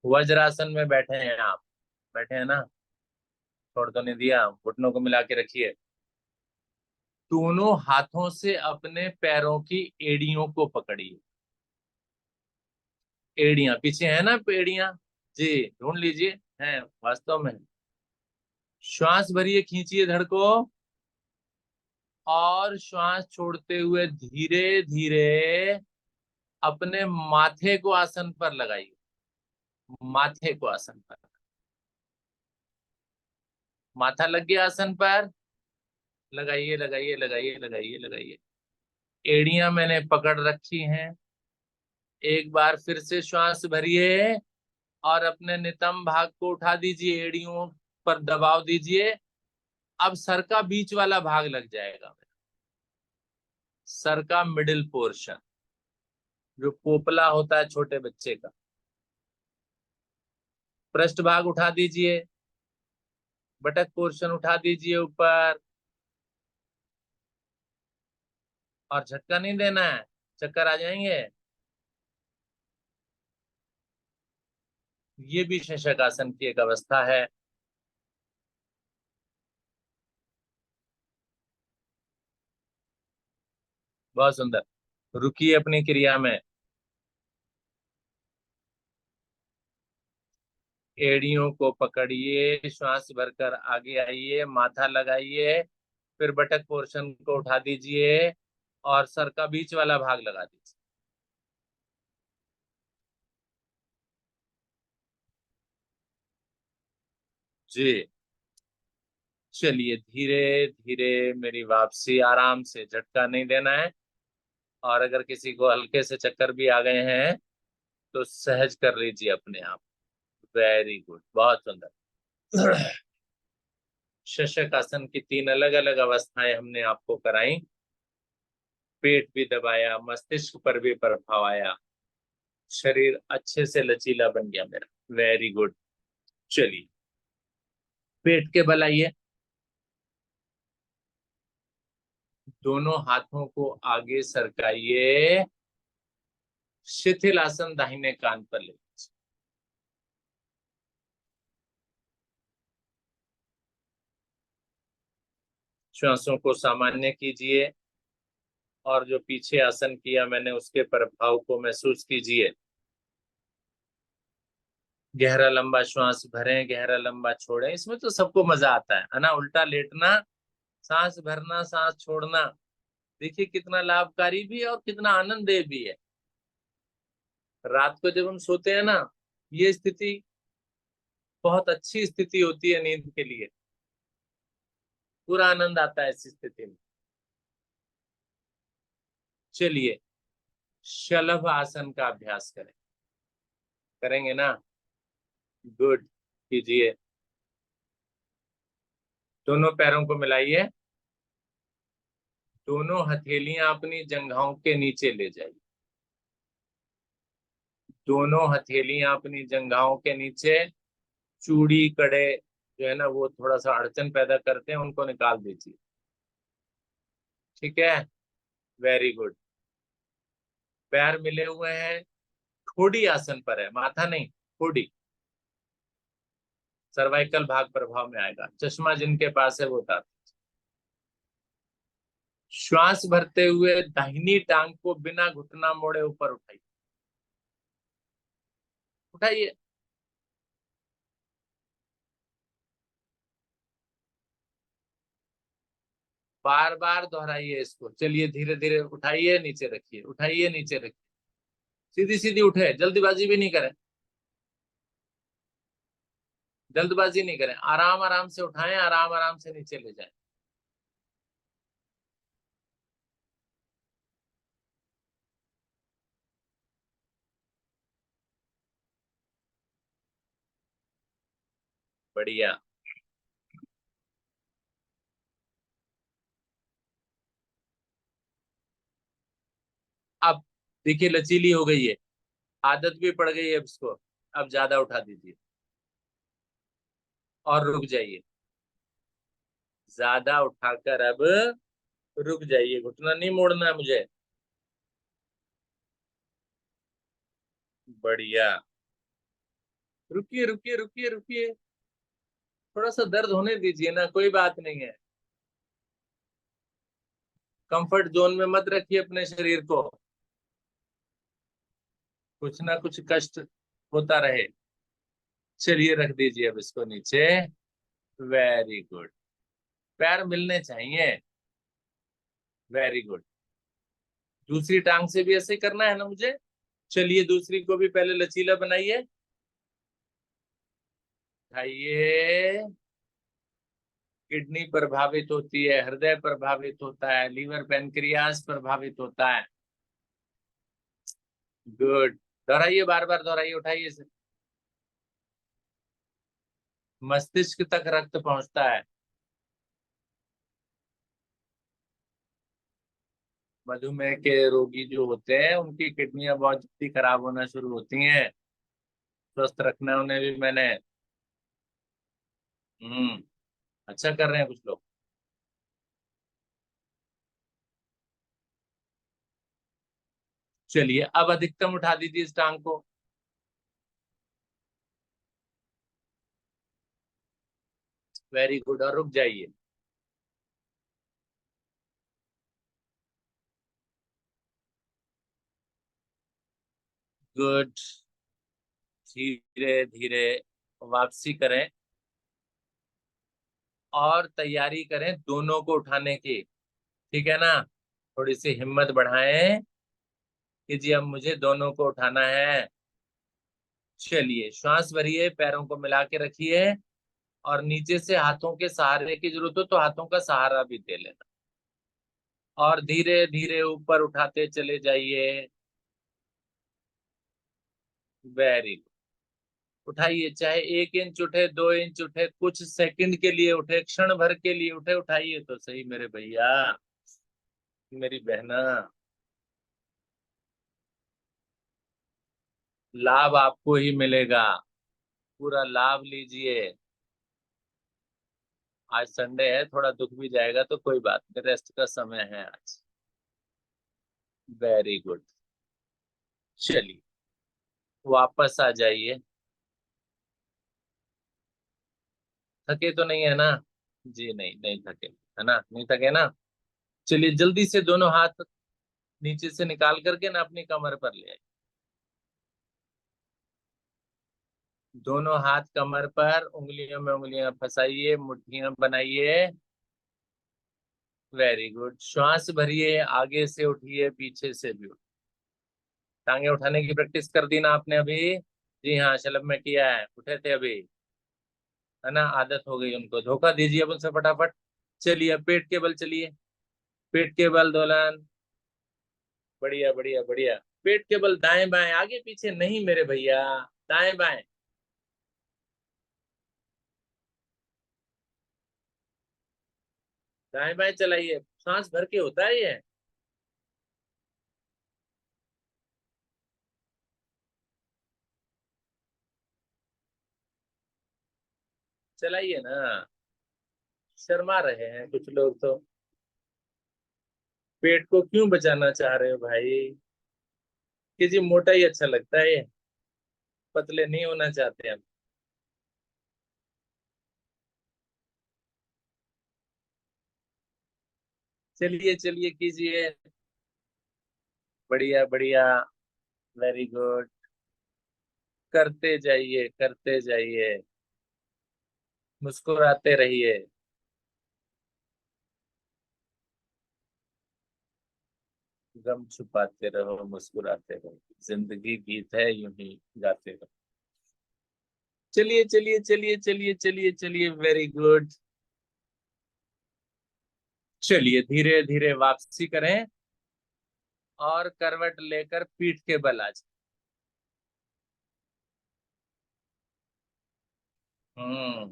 वज्रासन में बैठे हैं आप? बैठे हैं ना? छोड़ तो नहीं दिया, घुटनों को मिला के रखिए। दोनों हाथों से अपने पैरों की एड़ियों को पकड़िए। एड़ियां पीछे है ना, एड़ियां? जी, ढूंढ लीजिए। हैं वास्तव में। श्वास भरिए, खींचिए धड़ को। और श्वास छोड़ते हुए धीरे धीरे अपने माथे को आसन पर लगाइए। माथे को आसन पर। माथा लग गया आसन पर। लगाइए लगाइए लगाइए लगाइए लगाइए। एड़ियां मैंने पकड़ रखी हैं। एक बार फिर से श्वास भरिए और अपने नितंब भाग को उठा दीजिए, एड़ियों पर दबाव दीजिए। अब सर का बीच वाला भाग लग जाएगा। सर का मिडिल पोर्शन, जो पोपला होता है छोटे बच्चे का। पृष्ठ भाग उठा दीजिए। बटक पोर्शन उठा दीजिए ऊपर। और झटका नहीं देना है, चक्कर आ जाएंगे। ये भी शशकासन की एक अवस्था है। बहुत सुंदर। रुकिए अपनी क्रिया में। एड़ियों को पकड़िए, श्वास भरकर आगे आइए, माथा लगाइए। फिर बटक पोर्शन को उठा दीजिए और सर का बीच वाला भाग लगा दीजिए। जी। चलिए धीरे धीरे मेरी वापसी, आराम से, झटका नहीं देना है। और अगर किसी को हल्के से चक्कर भी आ गए हैं तो सहज कर लीजिए अपने आप। वेरी गुड, बहुत सुंदर। शशक आसन की तीन अलग अलग अवस्थाएं हमने आपको कराई। पेट भी दबाया, मस्तिष्क पर भी प्रभाव आया। शरीर अच्छे से लचीला बन गया मेरा। Very good. चलिए, पेट के बल आइए। दोनों हाथों को आगे सरकाइए। शिथिल आसन दाहिने कान पर ले लीजिए। श्वासों को सामान्य कीजिए और जो पीछे आसन किया मैंने उसके प्रभाव को महसूस कीजिए। गहरा लंबा श्वास भरें, गहरा लंबा छोड़ें। इसमें तो सबको मजा आता है ना। उल्टा लेटना, सांस भरना, सांस छोड़ना, देखिए कितना लाभकारी भी है और कितना आनंददेय भी है। रात को जब हम सोते हैं ना, ये स्थिति बहुत अच्छी स्थिति होती है नींद के लिए। पूरा आनंद आता है इस स्थिति में। चलिए शलभ आसन का अभ्यास करें। करेंगे ना? गुड। कीजिए। दोनों पैरों को मिलाइए। दोनों हथेलियां अपनी जंघाओं के नीचे ले जाइए। दोनों हथेलियां अपनी जंघाओं के नीचे। चूड़ी कड़े जो है ना वो थोड़ा सा अड़चन पैदा करते हैं, उनको निकाल दीजिए। ठीक है, वेरी गुड। पैर मिले हुए हैं, ठोड़ी आसन पर है, माथा नहीं, ठोड़ी। सर्वाइकल भाग प्रभाव में आएगा। चश्मा जिनके पास है वो उतार। श्वास भरते हुए दाहिनी टांग को बिना घुटना मोड़े ऊपर उठाइए। उठाइए। बार बार दोहराइए इसको। चलिए धीरे धीरे उठाइए, नीचे रखिए, उठाइए, नीचे रखिए। सीधी सीधी उठे, जल्दबाजी भी नहीं करें। जल्दबाजी नहीं करें, आराम आराम से उठाएं, आराम आराम से नीचे ले जाएं। बढ़िया। अब देखिए लचीली हो गई है, आदत भी पड़ गई है अब इसको। अब ज्यादा उठा दीजिए और रुक जाइए। ज्यादा उठाकर अब रुक जाइए। घुटना नहीं मोड़ना है मुझे। बढ़िया। रुकिए रुकिए रुकिए रुकिए। थोड़ा सा दर्द होने दीजिए ना, कोई बात नहीं है। कंफर्ट जोन में मत रखिए अपने शरीर को। कुछ ना कुछ कष्ट होता रहे। चलिए रख दीजिए अब इसको नीचे। Very good. पैर मिलने चाहिए। Very good. दूसरी टांग से भी ऐसे ही करना है ना मुझे। चलिए दूसरी को भी पहले लचीला बनाइए। उठाइए। किडनी प्रभावित होती है, हृदय प्रभावित होता है, लीवर पेनक्रियास प्रभावित होता है। गुड। दोहराइए, बार बार दोहराइए, उठाइए से। मस्तिष्क तक रक्त पहुंचता है। मधुमेह के रोगी जो होते हैं उनकी किडनियां बहुत जल्दी खराब होना शुरू होती हैं। स्वस्थ रखना उन्हें भी मैंने। हम्म। अच्छा कर रहे हैं कुछ लोग। चलिए अब अधिकतम उठा दीजिए इस टांग को। Very good. और रुक जाइए। गुड। धीरे धीरे वापसी करें और तैयारी करें दोनों को उठाने की। ठीक है ना? थोड़ी सी हिम्मत बढ़ाएं कि जी अब मुझे दोनों को उठाना है। चलिए श्वास भरिए, पैरों को मिला के रखिए और नीचे से हाथों के सहारे की जरूरत हो तो हाथों का सहारा भी दे लेना। और धीरे धीरे ऊपर उठाते चले जाइए। Very good. उठाइए, चाहे 1 इंच उठे, 2 इंच उठे, कुछ सेकंड के लिए उठे, क्षण भर के लिए उठे, उठाइए तो सही मेरे भैया, मेरी बहना। लाभ आपको ही मिलेगा। पूरा लाभ लीजिए। आज संडे है, थोड़ा दुख भी जाएगा तो कोई बात नहीं, रेस्ट का समय है आज। Very good. चलिए वापस आ जाइए। थके तो नहीं है ना? जी नहीं, नहीं थके। है ना, नहीं थके ना। चलिए जल्दी से दोनों हाथ नीचे से निकाल करके ना अपनी कमर पर ले आइए। दोनों हाथ कमर पर, उंगलियों में उंगलियां फंसाइए, मुट्ठियां बनाइए। Very good. श्वास भरिए, आगे से उठिए, पीछे से भी उठिए। टांगे उठाने की प्रैक्टिस कर दी ना आपने अभी? जी हाँ, शलभ में किया है, उठे थे अभी, है ना, आदत हो गई उनको। धोखा दीजिए अब उनसे फटाफट। चलिए अब पेट के बल चलिए, पेट के बल दोलन। बढ़िया बढ़िया बढ़िया। पेट के बल दाएं बाएं, आगे पीछे नहीं मेरे भैया, दाएं बाएं। दाएं बाएं चलाइए, सांस भर के होता है ये। चलाइए ना, शर्मा रहे हैं कुछ लोग तो। पेट को क्यों बचाना चाह रहे हो भाई? कि जी मोटा ही अच्छा लगता है ये, पतले नहीं होना चाहते हम। चलिए चलिए कीजिए। बढ़िया बढ़िया। Very good. करते जाइए करते जाइए, मुस्कुराते रहिए। गम छुपाते रहो, मुस्कुराते रहो, जिंदगी गीत है, यूं ही गाते रहो। चलिए चलिए चलिए चलिए चलिए चलिए, वेरी गुड। चलिए धीरे धीरे वापसी करें और करवट लेकर पीठ के बल आ जाए। हम्म,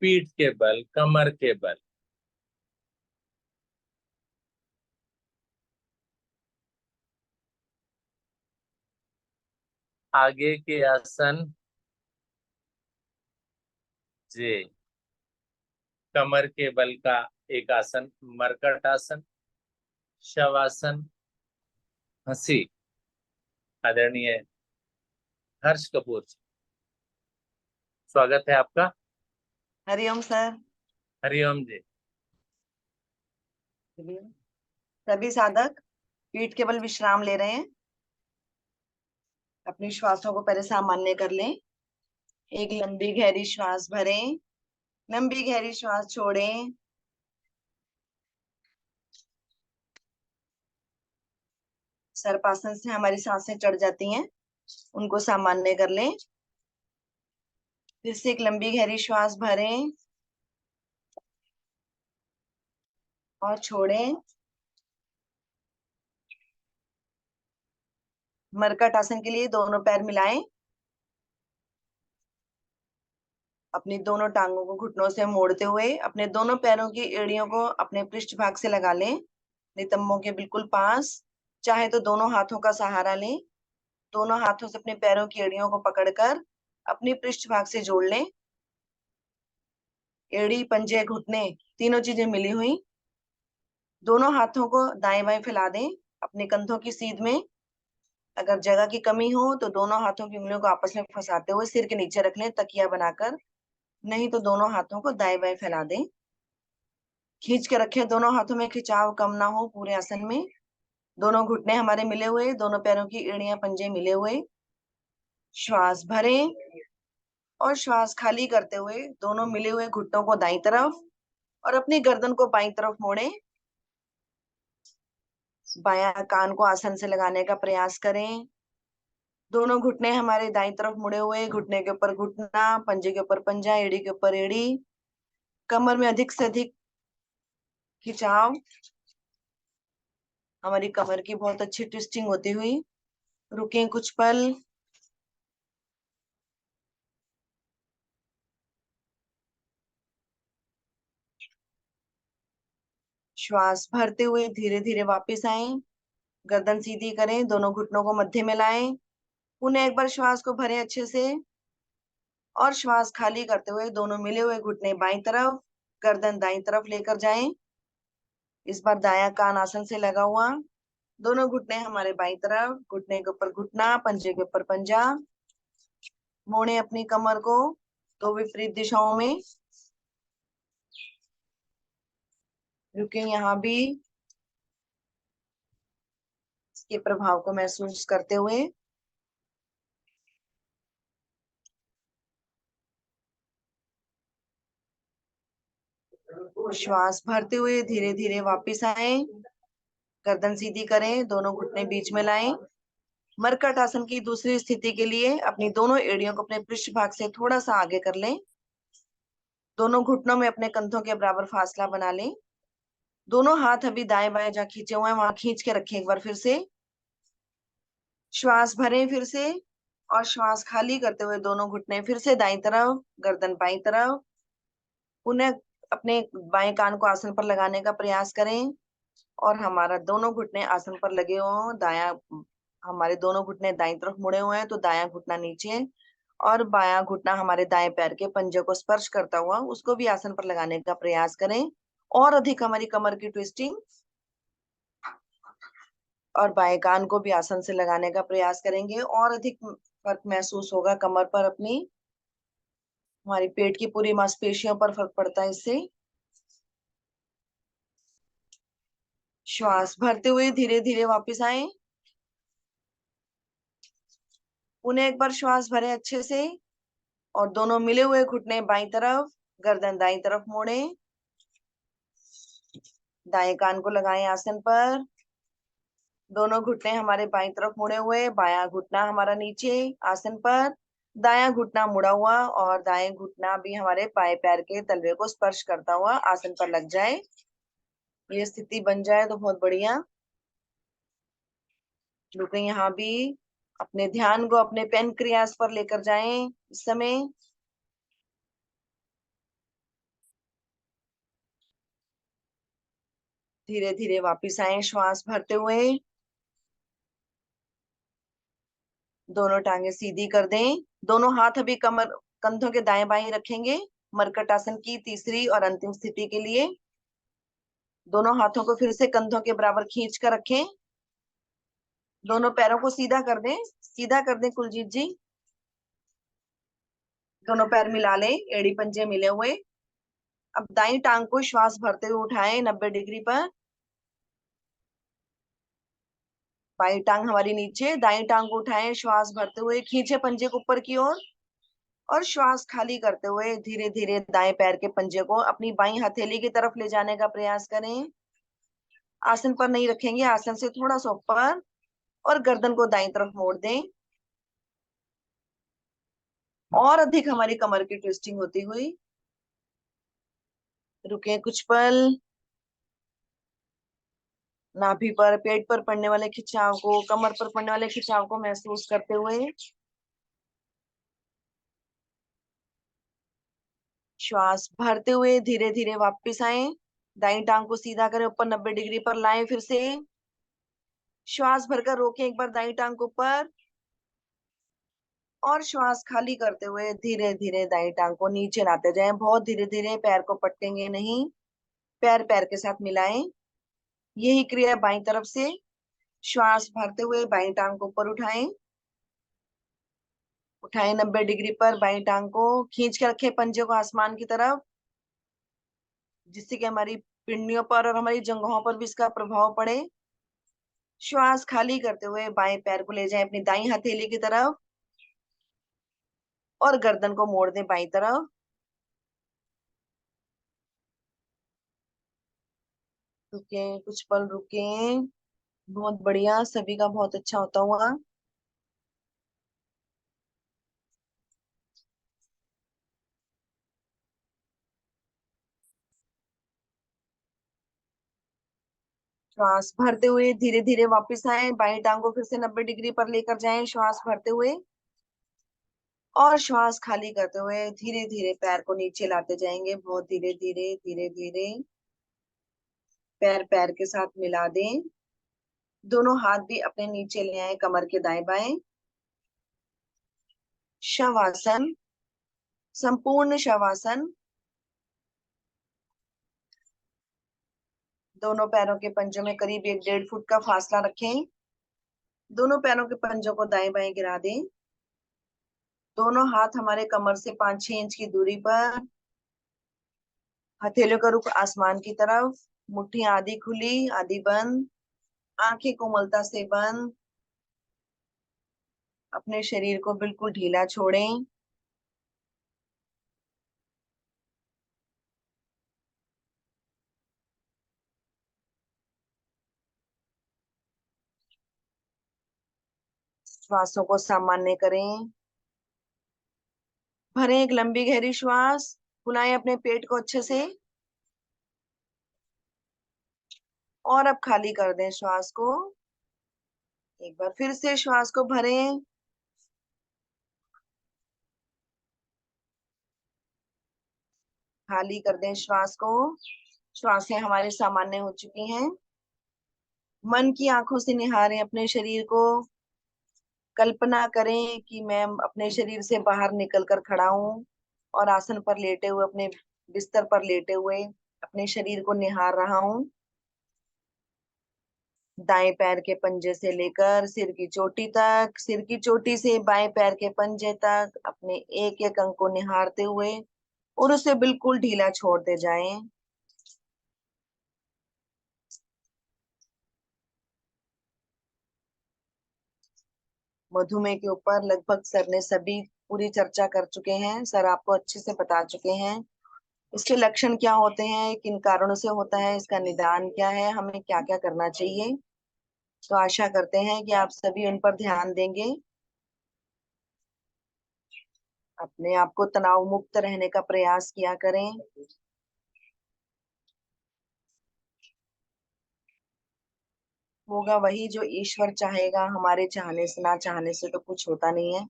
पीठ के बल, कमर के बल। आगे के आसन, जी। कमर के बल का एक आसन, मरकट आसन, शवासन, हंसी। आदरणीय हर्ष कपूर, स्वागत है आपका। हरिओम सर। हरिओम जी। सभी साधक पीठ के बल विश्राम ले रहे हैं। अपनी श्वासों को पहले सामान्य कर लें। एक लंबी गहरी श्वास भरें, लंबी गहरी श्वास छोड़ें। सर्पासन से हमारी सांसें चढ़ जाती हैं, उनको सामान्य कर लें। फिर से एक लंबी गहरी श्वास भरें और छोड़ें। मरकट आसन के लिए दोनों पैर मिलाएं, अपनी दोनों टांगों को घुटनों से मोड़ते हुए अपने दोनों पैरों की एड़ियों को अपने पृष्ठ भाग से लगा लें, नितंबों के बिल्कुल पास। चाहे तो दोनों हाथों का सहारा लें, दोनों हाथों से अपने पैरों की एड़ियों को पकड़कर अपनी पृष्ठ भाग से जोड़ लें। एड़ी, पंजे, घुटने तीनों चीजें मिली हुई। दोनों हाथों को दाएं बाएं फैला दें अपने कंधों की सीध में। अगर जगह की कमी हो तो दोनों हाथों की उंगलियों को आपस में फंसाते हुए सिर के नीचे रख लें, तकिया बनाकर। नहीं तो दोनों हाथों को दाएं बाएं फैला दें। खींच के रखें, दोनों हाथों में खिंचाव कम ना हो पूरे आसन में। दोनों घुटने हमारे मिले हुए, दोनों पैरों की एड़ियां, पंजे मिले हुए। श्वास भरें और श्वास खाली करते हुए दोनों मिले हुए घुटनों को दाईं तरफ और अपनी गर्दन को बाईं तरफ मोड़ें। बायां कान को आसन से लगाने का प्रयास करें। दोनों घुटने हमारे दाईं तरफ मुड़े हुए, घुटने के ऊपर घुटना, पंजे के ऊपर पंजा, एड़ी के ऊपर एड़ी। कमर में अधिक से अधिक खिंचाव, हमारी कमर की बहुत अच्छी ट्विस्टिंग होती हुई। रुकें कुछ पल। श्वास भरते हुए धीरे धीरे वापस आए। गर्दन सीधी करें, दोनों घुटनों को मध्य में लाएं। पुनः एक बार श्वास को भरें अच्छे से और श्वास खाली करते हुए दोनों मिले हुए घुटने बाईं तरफ, गर्दन दाईं तरफ लेकर जाएं। इस बार दायां कान आसन से लगा हुआ, दोनों घुटने हमारे बाईं तरफ, घुटने के ऊपर घुटना, पंजे के ऊपर पंजा। मोड़े अपनी कमर को दो विपरीत दिशाओं में। रुके यहाँ भी इसके प्रभाव को महसूस करते हुए। श्वास भरते हुए धीरे धीरे वापस आए, गर्दन सीधी करें, दोनों घुटने बीच में लाएं। मरकट आसन की दूसरी स्थिति के लिए अपनी दोनों एड़ियों को अपने पृष्ठ भाग से थोड़ा सा आगे कर लें। दोनों घुटनों में अपने कंधों के बराबर फासला बना लें। दोनों हाथ अभी दाएं बाएं जहाँ खींचे हुए हैं वहां खींच के रखें एक बार फिर से। श्वास भरें फिर से, और श्वास खाली करते हुए दोनों घुटने फिर से दाईं तरफ, गर्दन बाईं तरफ। पुनः अपने बाएं कान को आसन पर लगाने का प्रयास करें, और हमारा दोनों घुटने आसन पर लगे हों। हमारे दोनों घुटने दाईं तरफ मुड़े हुए हैं तो दायां घुटना नीचे, और बायां घुटना हमारे दाएं पैर के पंजे को स्पर्श करता हुआ उसको भी आसन पर लगाने का प्रयास करें। और अधिक हमारी कमर की ट्विस्टिंग, और बाएं कान को भी आसन से लगाने का प्रयास करेंगे, और अधिक फर्क महसूस होगा कमर पर अपनी। हमारी पेट की पूरी मांसपेशियों पर फर्क पड़ता है इससे। श्वास भरते हुए धीरे धीरे वापस आए। पुनः एक बार श्वास भरें अच्छे से, और दोनों मिले हुए घुटने बाईं तरफ, गर्दन दाईं तरफ मोड़े। दाएं कान को लगाएं आसन पर। दोनों घुटने हमारे बाईं तरफ मुड़े हुए, बायां घुटना हमारा नीचे आसन पर, दायां घुटना मुड़ा हुआ, और दाएं घुटना भी हमारे बाएं पैर के तलवे को स्पर्श करता हुआ आसन पर लग जाए। ये स्थिति बन जाए तो बहुत बढ़िया। रुके यहाँ भी, अपने ध्यान को अपने पैनक्रियास पर लेकर जाएं इस समय। धीरे धीरे वापिस आए श्वास भरते हुए। दोनों टांगे सीधी कर दें। दोनों हाथ अभी कमर कंधों के दाएं बाएं रखेंगे मरकट आसन की तीसरी और अंतिम स्थिति के लिए। दोनों हाथों को फिर से कंधों के बराबर खींच कर रखें। दोनों पैरों को सीधा कर दें, सीधा कर दें कुलजीत जी। दोनों पैर मिला लें, एड़ी पंजे मिले हुए। अब दाईं टांग को श्वास भरते हुए उठाएं 90 डिग्री पर। बाईं टांग हमारी नीचे, दाईं टांग को उठाएं श्वास भरते हुए, खींचे पंजे को ऊपर की ओर, और श्वास खाली करते हुए धीरे धीरे दाएं पैर के पंजे को अपनी बाईं हथेली की तरफ ले जाने का प्रयास करें। आसन पर नहीं रखेंगे, आसन से थोड़ा सा ऊपर, और गर्दन को दाईं तरफ मोड़ दें। और अधिक हमारी कमर की ट्विस्टिंग होती हुई। रुके कुछ पल। नाभि पर, पेट पर पड़ने वाले खिंचाव को, कमर पर पड़ने वाले खिंचाव को महसूस करते हुए। श्वास भरते हुए धीरे धीरे वापस आए। दाईं टांग को सीधा करें, ऊपर 90 डिग्री पर लाएं फिर से। श्वास भरकर रोकें एक बार दाईं टांग को ऊपर, और श्वास खाली करते हुए धीरे धीरे दाईं टांग को नीचे लाते जाएं। बहुत धीरे धीरे, पैर को पटकेंगे नहीं, पैर पैर के साथ मिलाएं। यही क्रिया बाईं तरफ से। श्वास भरते हुए बाईं टांग को ऊपर उठाएं। उठाएं 90 डिग्री पर बाईं टांग को, खींच के रखें पंजे को आसमान की तरफ, जिससे कि हमारी पिंडियों पर और हमारी जंघों पर भी इसका प्रभाव पड़े। श्वास खाली करते हुए बाएं पैर को ले जाएं अपनी दाईं हथेली की तरफ, और गर्दन को मोड़ दें बाईं तरफ। रुके कुछ पल, रुके। बहुत बढ़िया, सभी का बहुत अच्छा होता हुआ। श्वास भरते हुए धीरे धीरे वापस आए, बाईं टांग को फिर से 90 डिग्री पर लेकर जाएं श्वास भरते हुए, और श्वास खाली करते हुए धीरे धीरे पैर को नीचे लाते जाएंगे। बहुत धीरे धीरे धीरे धीरे पैर पैर के साथ मिला दें। दोनों हाथ भी अपने नीचे ले आए कमर के दाएं बाएं। शवासन, संपूर्ण शवासन। दोनों पैरों के पंजों में करीब 1-1.5 फुट का फासला रखें। दोनों पैरों के पंजों को दाएं बाएं गिरा दें। दोनों हाथ हमारे कमर से 5-6 इंच की दूरी पर, हथेलियों का रुख आसमान की तरफ। मुट्ठी आधी खुली आधी बंद, आंखें कोमलता से बंद। अपने शरीर को बिल्कुल ढीला छोड़ें। श्वासों को सामान्य करें। भरें एक लंबी गहरी श्वास, फुलाएं अपने पेट को अच्छे से और अब खाली कर दें श्वास को। एक बार फिर से श्वास को भरें, खाली कर दें श्वास को। श्वासें हमारी सामान्य हो चुकी हैं। मन की आंखों से निहारें अपने शरीर को। कल्पना करें कि मैं अपने शरीर से बाहर निकल कर खड़ा हूं और आसन पर लेटे हुए, अपने बिस्तर पर लेटे हुए अपने शरीर को निहार रहा हूं। दाएं पैर के पंजे से लेकर सिर की चोटी तक, सिर की चोटी से बाएं पैर के पंजे तक अपने एक एक अंग को निहारते हुए और उसे बिल्कुल ढीला छोड़ते जाएं। मधुमेह के ऊपर लगभग सर ने सभी पूरी चर्चा कर चुके हैं। सर आपको अच्छे से बता चुके हैं इसके लक्षण क्या होते हैं, किन कारणों से होता है, इसका निदान क्या है, हमें क्या क्या करना चाहिए। तो आशा करते हैं कि आप सभी उन पर ध्यान देंगे। अपने आप को तनाव मुक्त रहने का प्रयास किया करें। होगा वही जो ईश्वर चाहेगा, हमारे चाहने से, ना चाहने से तो कुछ होता नहीं है।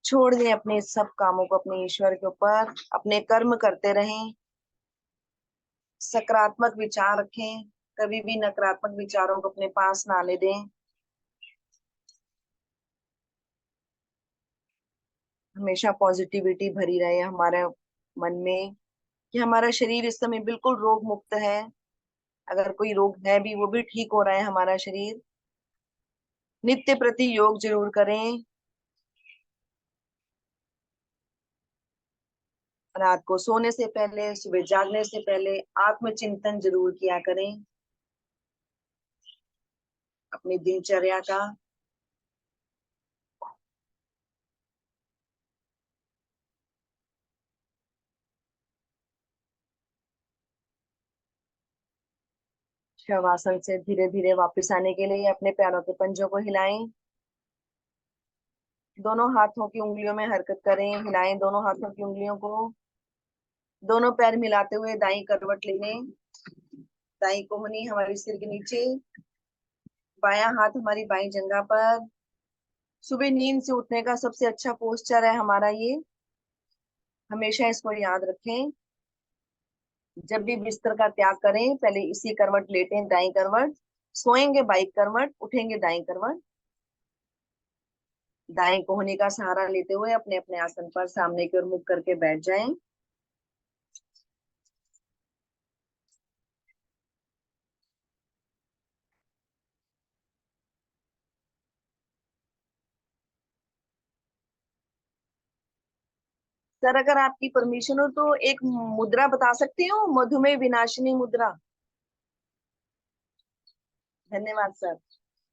छोड़ दें अपने सब कामों को अपने ईश्वर के ऊपर, अपने कर्म करते रहें। सकारात्मक विचार रखें, कभी भी नकारात्मक विचारों को अपने पास ना आने दें। हमेशा पॉजिटिविटी भरी रहे हमारे मन में कि हमारा शरीर इस समय बिल्कुल रोग मुक्त है। अगर कोई रोग है भी वो भी ठीक हो रहा है हमारा शरीर। नित्य प्रति योग जरूर करें। रात को सोने से पहले, सुबह जागने से पहले आत्मचिंतन जरूर किया करें अपनी दिनचर्या का। शवासन से धीरे धीरे वापस आने के लिए अपने पैरों के पंजों को हिलाएं। दोनों हाथों की उंगलियों में हरकत करें, हिलाएं दोनों हाथों की उंगलियों को। दोनों पैर मिलाते हुए दाई करवट लेने। दाई कोहनी हमारी सिर के नीचे, बायां हाथ हमारी बाई जंघा पर। सुबह नींद से उठने का सबसे अच्छा पोस्चर है हमारा ये, हमेशा इसको याद रखें। जब भी बिस्तर का त्याग करें पहले इसी करवट लेटें, दाई करवट। सोएंगे बाई करवट, उठेंगे दाई करवट। दाएं कोहनी का सहारा लेते हुए अपने अपने आसन पर सामने की ओर मुख करके बैठ जाएं। सर अगर आपकी परमिशन हो तो एक मुद्रा बता सकती हूँ, मधुमेह विनाशिनी मुद्रा। धन्यवाद सर।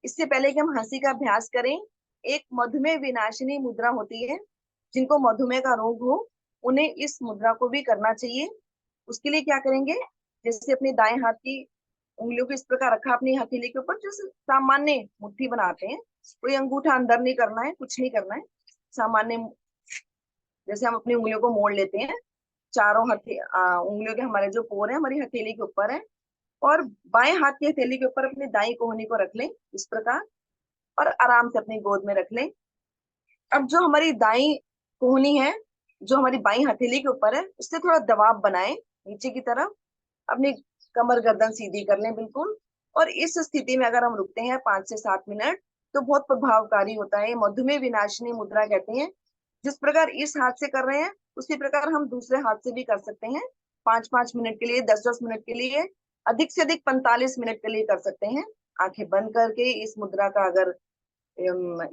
इससे पहले कि हम हंसी का अभ्यास करें, एक मधुमेह विनाशिनी मुद्रा होती है। जिनको मधुमेह का रोग हो उन्हें इस मुद्रा को भी करना चाहिए। उसके लिए क्या करेंगे, जैसे अपने दाएं हाथ की उंगलियों को इस प्रकार रखा अपनी हथेली के ऊपर, जैसे सामान्य मुट्ठी बनाते हैं। कोई अंगूठा अंदर नहीं करना है, कुछ नहीं करना है। सामान्य जैसे हम अपनी उंगलियों को मोड़ लेते हैं, चारों उंगलियों के हमारे जो पोर है हमारी हथेली के ऊपर है। और बाएं हाथ की हथेली के ऊपर अपनी दाई कोहनी को रख लें इस प्रकार, और आराम से अपनी गोद में रख लें। अब जो हमारी दाई कोहनी है, जो हमारी बाई हथेली के ऊपर है, उससे थोड़ा दबाव बनाएं नीचे की तरफ। अपनी कमर गर्दन सीधी कर लें बिल्कुल। और इस स्थिति में अगर हम रुकते हैं 5 से 7 मिनट तो बहुत प्रभावकारी होता है। मधुमेह विनाशिनी मुद्रा कहते हैं। जिस प्रकार इस हाथ से कर रहे हैं उसी प्रकार हम दूसरे हाथ से भी कर सकते हैं। 5-5 मिनट के लिए, 10-10 मिनट के लिए, अधिक से अधिक 45 मिनट के लिए कर सकते हैं। आंखें बंद करके इस मुद्रा का अगर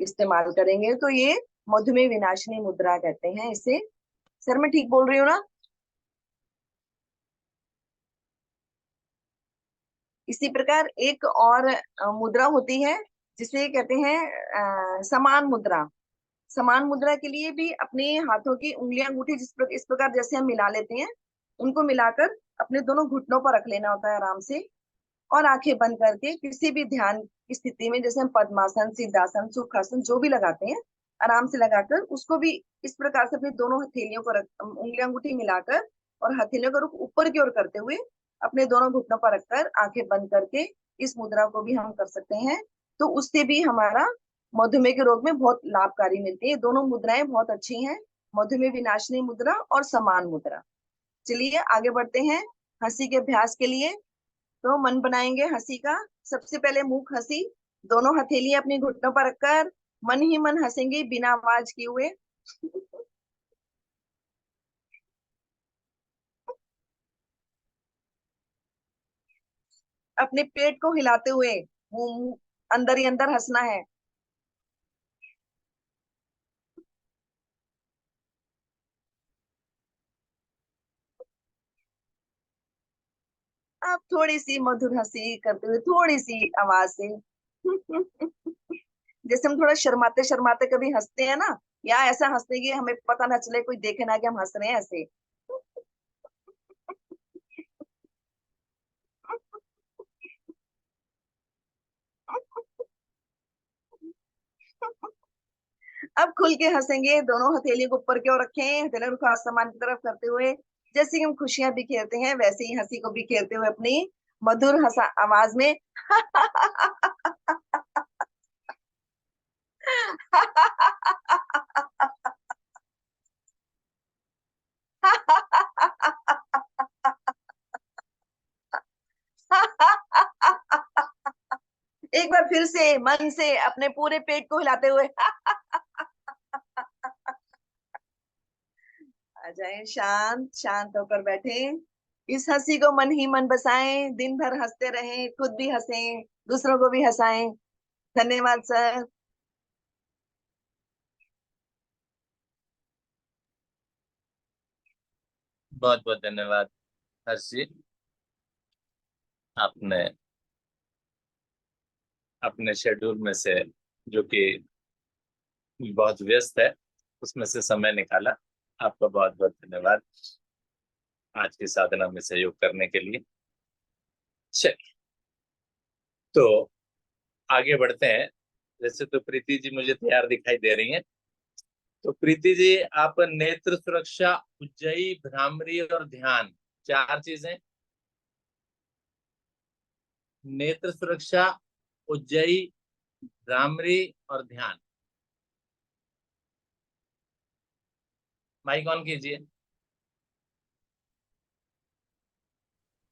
इस्तेमाल करेंगे तो ये मधुमेह विनाशिनी मुद्रा कहते हैं इसे। सर मैं ठीक बोल रही हूँ ना? इसी प्रकार एक और मुद्रा होती है जिसे कहते हैं समान मुद्रा। समान मुद्रा के लिए भी अपने हाथों की उंगलियां अंगूठी इस प्रकार जैसे हम मिला लेते हैं, उनको मिलाकर अपने दोनों घुटनों पर रख लेना होता है आराम से, और आंखें बंद करके किसी भी ध्यान की स्थिति में, जैसे हम पद्मासन, सिद्धासन, सुखासन जो भी लगाते हैं, आराम से लगाकर उसको भी इस प्रकार से अपनी दोनों हथेलियों को रख, उंगली अंगूठी मिलाकर और हथेलियों का रुख ऊपर की ओर करते हुए अपने दोनों घुटनों पर रखकर आंखें बंद करके इस मुद्रा को भी हम कर सकते हैं। तो उससे भी हमारा मधुमेह के रोग में बहुत लाभकारी मिलती है। दोनों मुद्राएं बहुत अच्छी हैं, मधुमेह विनाशिनी मुद्रा और समान मुद्रा। चलिए आगे बढ़ते हैं हंसी के अभ्यास के लिए। तो मन बनाएंगे हंसी का। सबसे पहले मूक हंसी, दोनों हथेलियां अपनी घुटनों पर रखकर मन ही मन हंसेंगे बिना आवाज किए हुए। अपने पेट को हिलाते हुए मुंह अंदर ही अंदर हंसना है। आप थोड़ी सी मधुर हंसी करते हुए थोड़ी सी आवाज से जैसे हम थोड़ा शर्माते शर्माते कभी हंसते हैं ना, या ऐसा हंसते कि हमें पता ना चले, कोई देखे ना कि हम हंस रहे हैं, ऐसे। अब खुल के हंसेंगे, दोनों हथेलियों को ऊपर की ओर रखें, हथेलियों को आसमान की तरफ करते हुए। जैसे कि हम खुशियां बिखेरते हैं वैसे ही हंसी को बिखेरते हुए अपनी मधुर हंसा आवाज में एक बार फिर से मन से अपने पूरे पेट को हिलाते हुए आ जाए, शांत शांत होकर बैठे। इस हंसी को मन ही मन बसाएं, दिन भर हंसते रहें, खुद भी हंसें, दूसरों को भी हंसाएं। धन्यवाद सर। बहुत बहुत धन्यवाद हर्षी। आपने अपने शेड्यूल में से, जो कि बहुत व्यस्त है, उसमें से समय निकाला। आपका बहुत बहुत धन्यवाद आज की साधना में सहयोग करने के लिए। चलिए, तो आगे बढ़ते हैं। जैसे तो प्रीति जी मुझे तैयार दिखाई दे रही हैं, तो प्रीति जी आप नेत्र सुरक्षा, उज्जयी, भ्रामरी और ध्यान, चार चीजें। नेत्र सुरक्षा, उज्जयी, भ्रामरी और ध्यान। माइक ऑन कीजिए।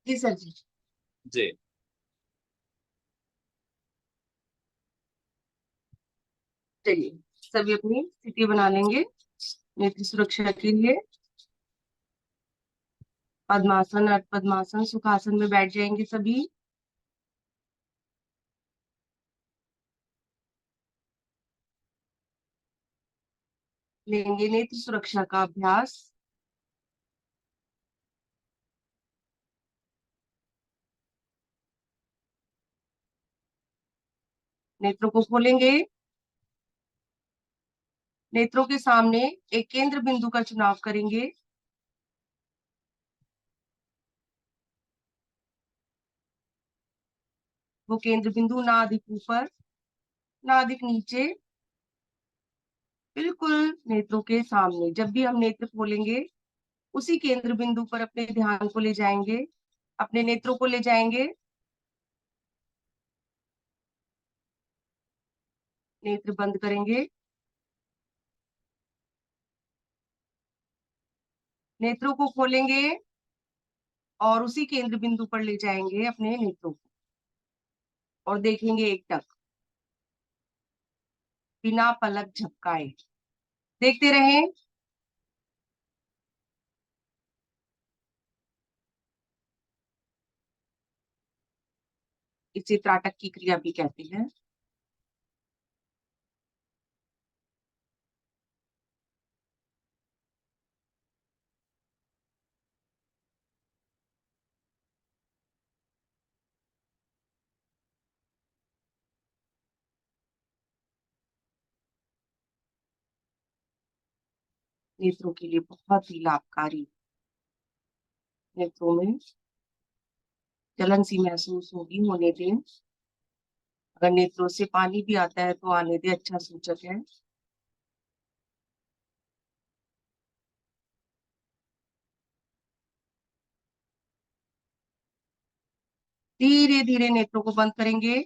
जी सर जी। जी। चलिए सभी अपनी स्थिति बना लेंगे नेत्र सुरक्षा के लिए। पद्मासन, अर्ध पद्मासन, सुखासन में बैठ जाएंगे सभी। लेंगे नेत्र सुरक्षा का अभ्यास। नेत्रों को खोलेंगे। नेत्रों के सामने एक केंद्र बिंदु का चुनाव करेंगे। वो केंद्र बिंदु ना अधिक ऊपर ना अधिक नीचे, बिल्कुल नेत्रों के सामने। जब भी हम नेत्र खोलेंगे उसी केंद्र बिंदु पर अपने ध्यान को ले जाएंगे, अपने नेत्रों को ले जाएंगे। नेत्र बंद करेंगे। नेत्रों को खोलेंगे और उसी केंद्र बिंदु पर ले जाएंगे अपने नेत्रों को, और देखेंगे एकटक बिना पलक झपकाए। देखते रहें। इसे त्राटक की क्रिया भी कहते हैं। नेत्रों के लिए बहुत ही लाभकारी। नेत्रों में जलन सी महसूस होगी, होने दें। अगर नेत्रों से पानी भी आता है तो आने दें, अच्छा सूचक है। धीरे धीरे नेत्रों को बंद करेंगे।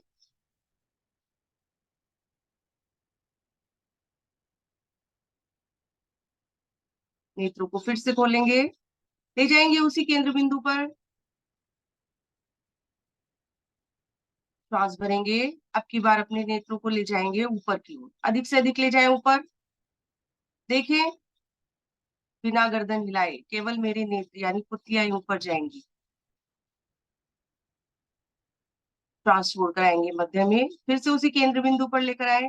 नेत्रों को फिर से खोलेंगे, ले जाएंगे उसी केंद्र बिंदु पर। श्वास भरेंगे। अब की बार अपने नेत्रों को ले जाएंगे ऊपर की ओर, अधिक से अधिक ले जाएं ऊपर। देखें, बिना गर्दन हिलाए केवल मेरे नेत्र यानी पुतलियां ऊपर जाएंगी। श्वास छोड़कर आएंगे मध्य में, फिर से उसी केंद्र बिंदु पर लेकर आए।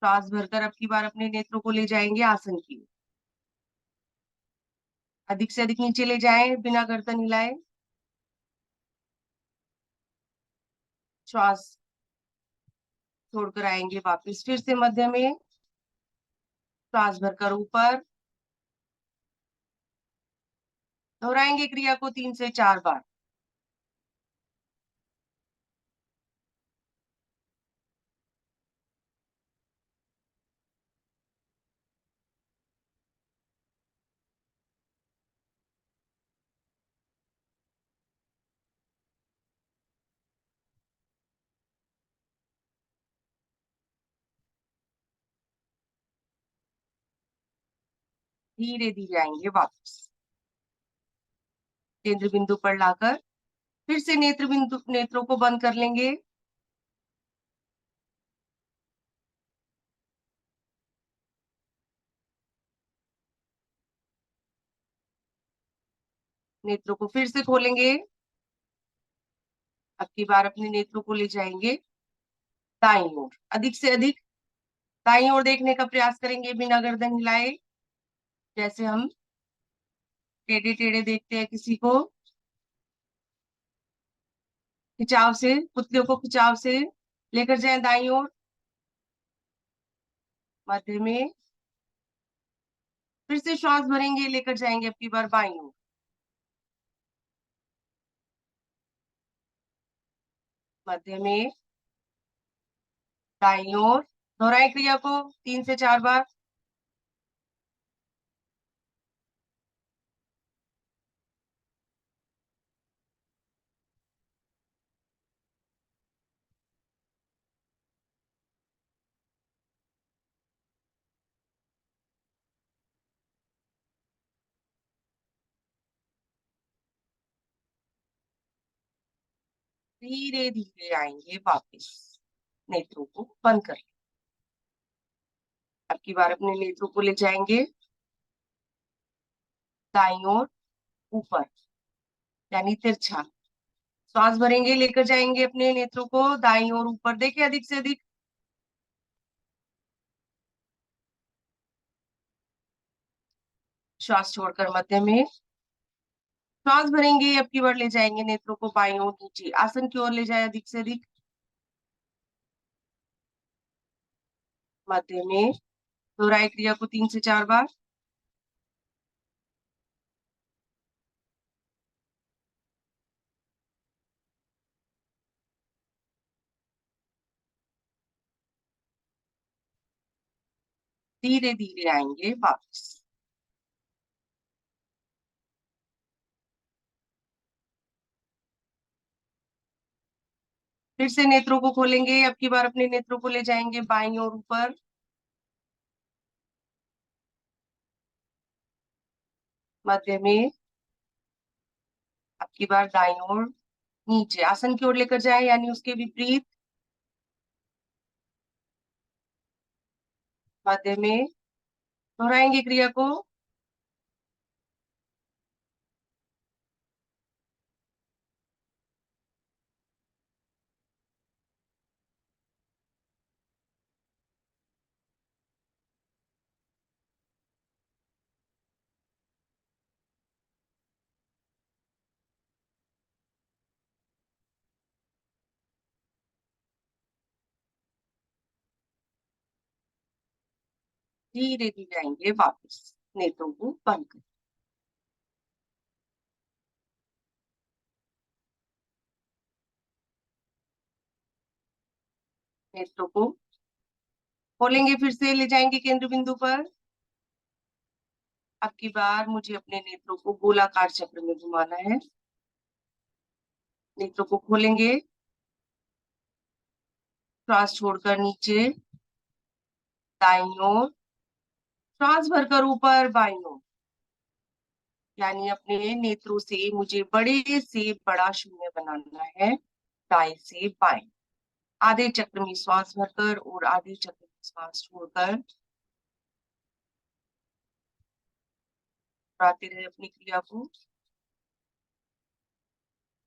श्वास भरकर अब की बार अपने नेत्रों को ले जाएंगे आसन की ओर। अधिक से अधिक नीचे ले जाएं बिना गर्दन हिलाए। श्वास छोड़कर आएंगे वापस फिर से मध्य में। श्वास भरकर ऊपर। दोहराएंगे क्रिया को 3 से 4 बार। धीरे धीरे आएंगे वापस केंद्र बिंदु पर लाकर, फिर से नेत्रों को बंद कर लेंगे। नेत्रों को फिर से खोलेंगे। अब की बार अपने नेत्रों को ले जाएंगे दाईं ओर, अधिक से अधिक दाईं ओर देखने का प्रयास करेंगे बिना गर्दन हिलाए। जैसे हम टेढ़े टेढ़े देखते हैं किसी को। खिंचाव से, पुतलियों को खिंचाव से लेकर जाएं दाईं ओर, मध्य में। फिर से श्वास भरेंगे, लेकर जाएंगे अब की बार बाईं ओर, मध्य में, दाईं ओर। दोहराएं क्रिया को 3 से 4 बार। धीरे धीरे आएंगे वापस, नेत्रों को बंद कर। अब की बार अपने नेत्रों को ले जाएंगे दाईं ओर, ऊपर यानी तिरछा। श्वास भरेंगे, लेकर जाएंगे अपने नेत्रों को दाईं ओर ऊपर। देखिए, अधिक से अधिक। श्वास छोड़कर मध्य में। श्वास भरेंगे, अब की बार ले जाएंगे नेत्रों को बाईं ओर नीचे, आसन की ओर ले जाए अधिक से अधिक, मध्य में। दोहराए क्रिया को 3 से 4 बार। धीरे धीरे आएंगे वापस। फिर से नेत्रों को खोलेंगे, अब की बार अपने नेत्रों को ले जाएंगे बाईं ओर ऊपर, मध्य में। अब की बार दाईं ओर नीचे, आसन की ओर लेकर जाए यानी उसके विपरीत, मध्य में। दोहराएंगे क्रिया को। धीरे धीरे आएंगे वापस, नेत्रों को बंद कर। नेत्रों को खोलेंगे, फिर से ले जाएंगे केंद्र बिंदु पर। अब की बार मुझे अपने नेत्रों को गोलाकार चक्र में घुमाना है। नेत्रों को खोलेंगे, श्वास छोड़कर नीचे दाईं ओर, श्वास भरकर ऊपर बाईं ओर, यानी अपने नेत्रों से मुझे बड़े से बड़ा शून्य बनाना है। दाएं से बाएं, आधे चक्र में श्वास भरकर और आधे चक्र में श्वास छोड़कर दोहराते रहे अपनी क्रिया को।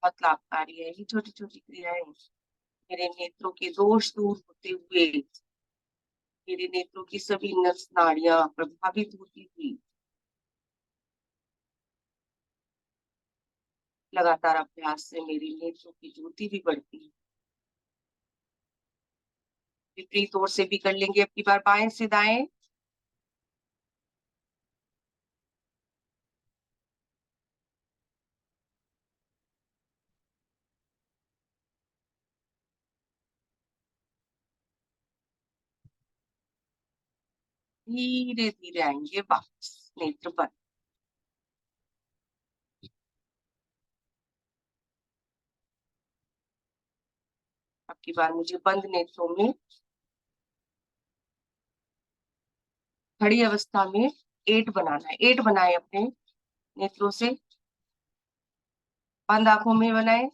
बहुत लाभकारी है ये छोटी छोटी क्रियाएं। मेरे नेत्रों के दोष दूर होते हुए मेरे नेत्रों की सभी नस नाड़ियां प्रभावित होती हुई लगातार अभ्यास से मेरे नेत्रों की ज्योति भी बढ़ती है। विपरीत ओर से भी कर लेंगे अब की बार, बाएं से दाएं। धीरे धीरे आएंगे वापस, नेत्र बंद। अब की बार मुझे बंद नेत्रों में खड़ी अवस्था में 8 बनाना है। 8 बनाए अपने नेत्रों से, बंद आंखों में बनाए।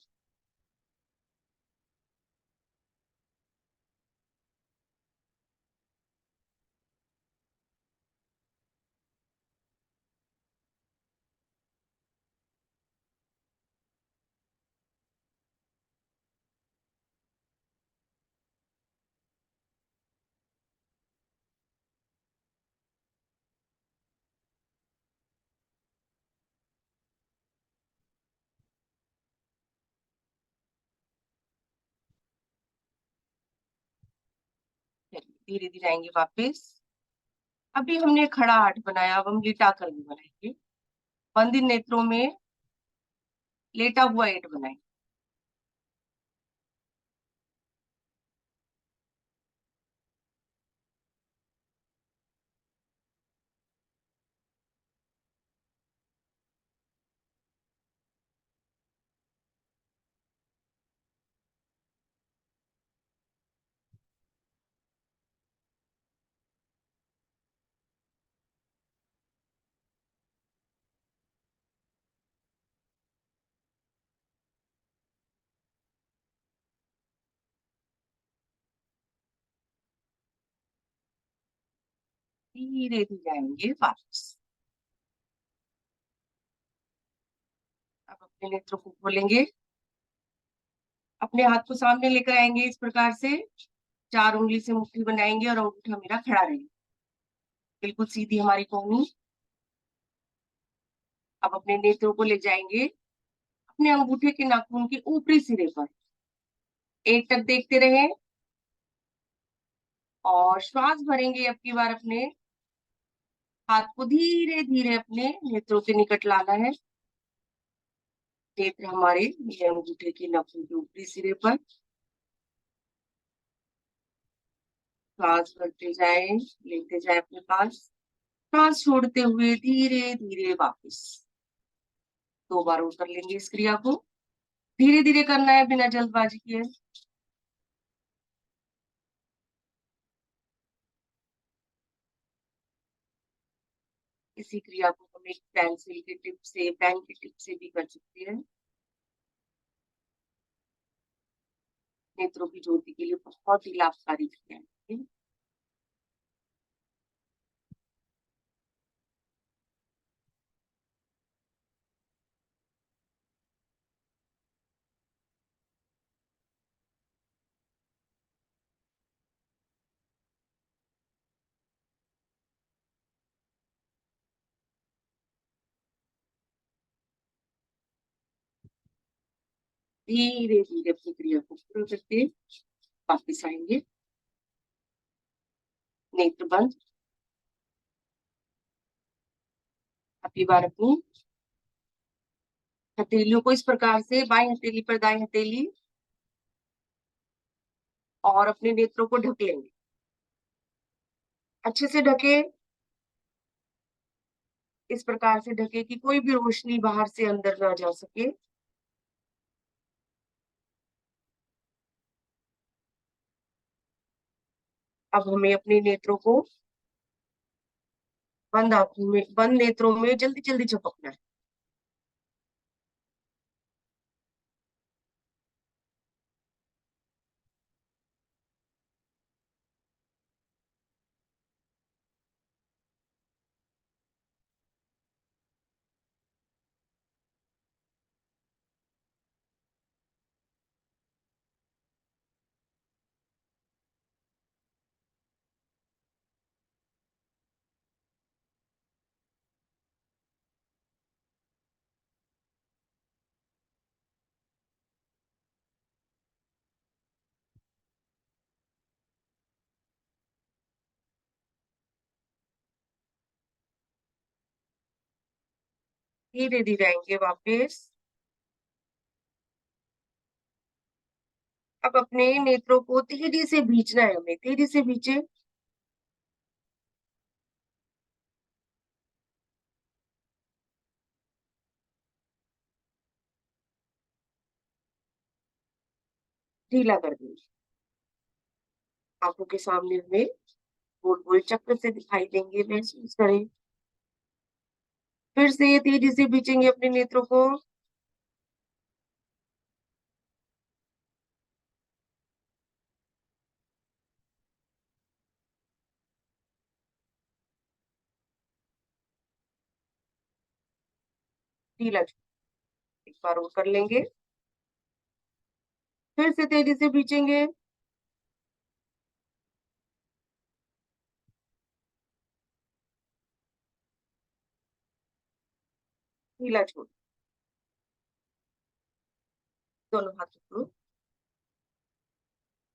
धीरे धीरे आएंगे वापस। अभी हमने खड़ा 8 बनाया, अब हम लेटा कर भी बनाएंगे। बंद नेत्रों में लेटा हुआ 8 बनाएंगे। धीरे धीरे आएंगे वापस। अब अपने नेत्रों को खोलेंगे, अपने हाथ को सामने लेकर आएंगे इस प्रकार से। 4 उंगली से मुट्ठी बनाएंगे और अंगूठा मेरा खड़ा रहेगा, बिल्कुल सीधी हमारी कोहनी। अब अपने नेत्रों को ले जाएंगे अपने अंगूठे के नाखून के ऊपरी सिरे पर, एक टक देखते रहे और श्वास भरेंगे। अब की बार अपने हाथ को धीरे धीरे अपने नेत्रों के निकट लाना है। नेत्र हमारे ये अंगूठे के नाखून के ऊपरी सिरे पर, श्वास भरते जाए, लेते जाए अपने पास, श्वास छोड़ते हुए धीरे धीरे वापस। 2 बार और कर लेंगे इस क्रिया को। धीरे धीरे करना है, बिना जल्दबाजी किए। इसी क्रिया को हम एक पेंसिल के टिप से, पेन की टिप से भी कर सकते हैं। नेत्रों की ज्योति के लिए बहुत ही लाभकारी क्रिया है। धीरे धीरे अपनी क्रिया को पूरा करके वापिस आएंगे, नेत्र बंद। एक बार अपनी हथेलियों को इस प्रकार से बाईं हथेली पर दाईं हथेली और अपने नेत्रों को ढक लेंगे। अच्छे से ढके, इस प्रकार से ढके कि कोई भी रोशनी बाहर से अंदर ना जा सके। अब हमें अपने नेत्रों को बंद आंखों में, बंद नेत्रों में जल्दी जल्दी झपकना है। धीरे धीरे आएंगे वापस। अब अपने नेत्रों को तेजी से भींचना है, हमें तेजी से भींचे। ढीला कर देंगे। आंखों के सामने हमें गोल गोल चक्कर से दिखाई देंगे, महसूस करें। फिर से तेजी से भींचेंगे अपने नेत्रों को। ढीला एक बार और कर लेंगे। फिर से तेजी से भींचेंगे। ढीला छोड़ दोनों हाथों को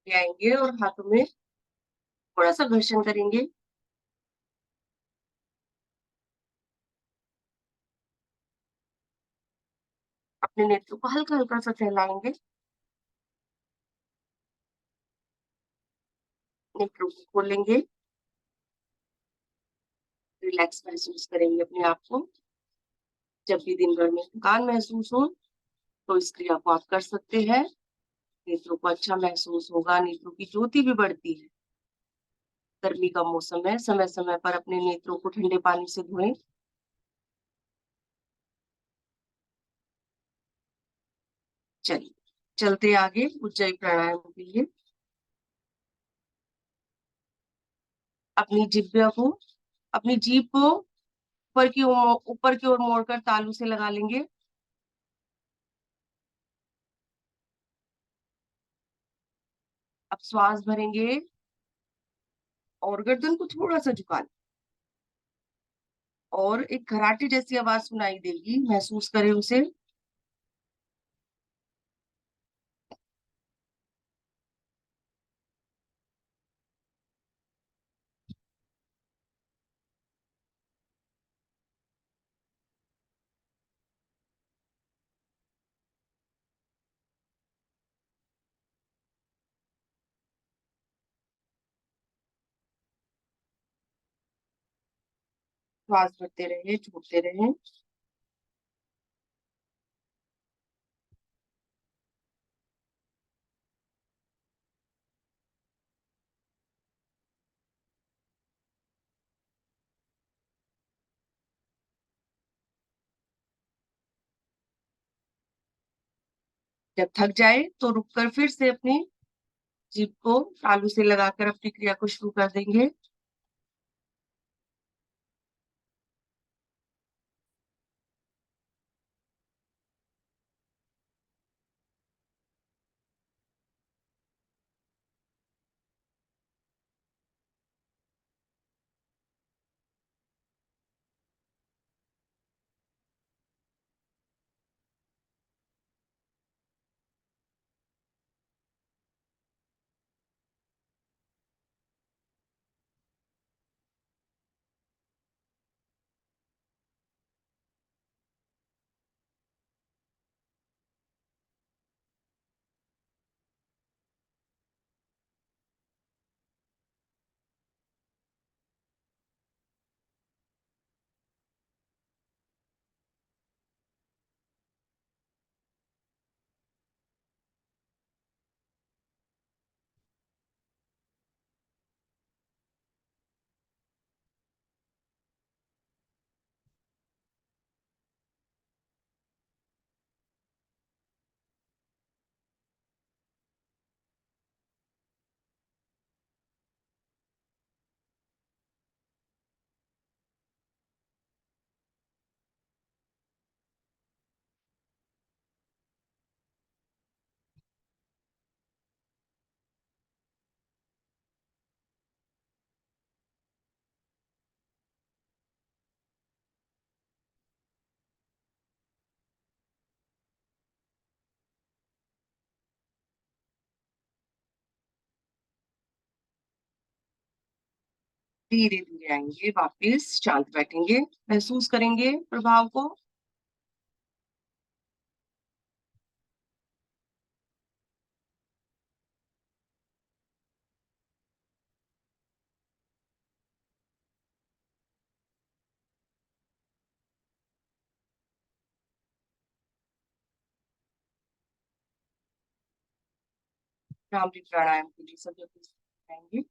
ले आएंगे और हाथों में थोड़ा सा घर्षण करेंगे। अपने नेत्रों को हल्का हल्का सा फैलाएंगे। नेत्रों को खोलेंगे। रिलैक्स महसूस करेंगे अपने आप को। जब भी दिन भर में थकान महसूस हो तो इस क्रिया को आप कर सकते हैं। नेत्रों को अच्छा महसूस होगा, नेत्रों की ज्योति भी बढ़ती है। गर्मी का मौसम है, समय समय पर अपने नेत्रों को ठंडे पानी से धोएं। चलिए चलते आगे उज्जयी प्राणायाम के लिए। अपनी जिह्वा को, अपनी जीभ को ऊपर की ओर मोड़कर तालू से लगा लेंगे। अब श्वास भरेंगे और गर्दन को थोड़ा सा झुका लें और एक खराटे जैसी आवाज सुनाई देगी, महसूस करें उसे। श्वास भरते रहे, छोड़ते रहे। जब थक जाए तो रुककर फिर से अपनी जीभ को तालू से लगाकर अपनी क्रिया को शुरू कर देंगे। धीरे धीरे आएंगे वापस, शांत बैठेंगे, महसूस करेंगे प्रभाव को। भ्रामरी प्राणायाम के लिए सभी अपने आएंगे।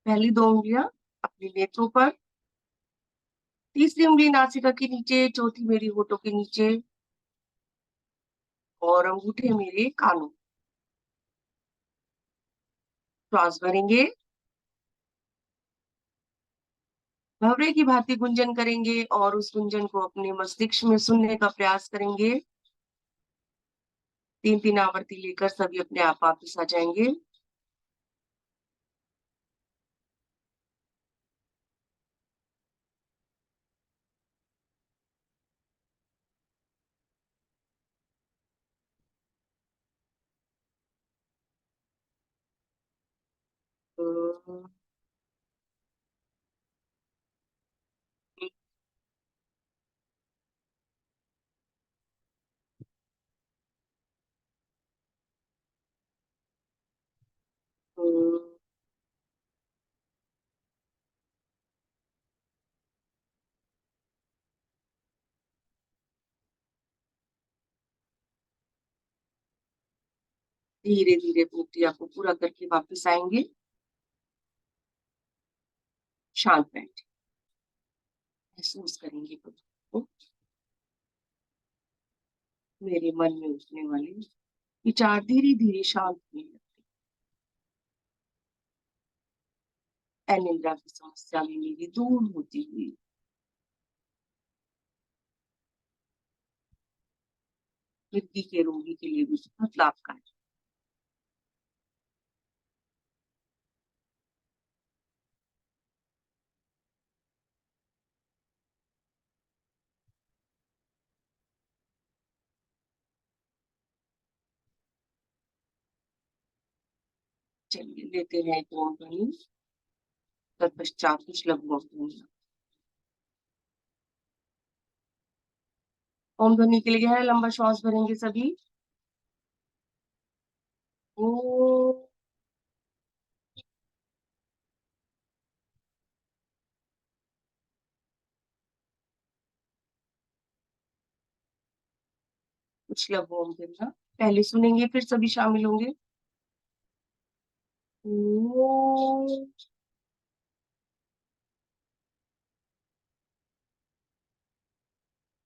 पहली 2 उंगलियां अपने नेत्रों पर, तीसरी उंगली नासिका के नीचे, चौथी मेरी होठों के नीचे और अंगूठे मेरे कानों। श्वास भरेंगे, भंवरे की भांति गुंजन करेंगे और उस गुंजन को अपने मस्तिष्क में सुनने का प्रयास करेंगे। 3-3 आवर्ती लेकर सभी अपने आप वापस आ जाएंगे। धीरे धीरे अपनी क्रिया को पूरा करके वापस आएंगे। शांत बैठ महसूस करेंगे को। मेरे मन में उठने वाले विचार धीरे धीरे शांत होने लगते। अनिद्रा की समस्या भी मेरी दूर होती हुई मिट्टी के रोगी के लिए भी बहुत लाभकारी। चलिए लेते हैं एक ओम ध्वनि, तत्पश्चात कुछ लघु ध्वनि। ओम ध्वनि के लिए है लंबा श्वास भरेंगे सभी। ओ कुछ लघु ओम ध्वनि पहले सुनेंगे फिर सभी शामिल होंगे। ओ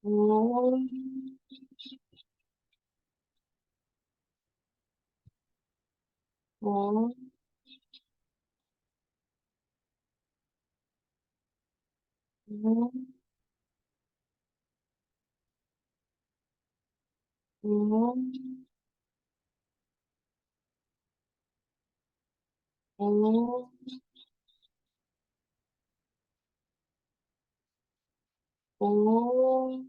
ओम ओम ओम ओम ओम ओम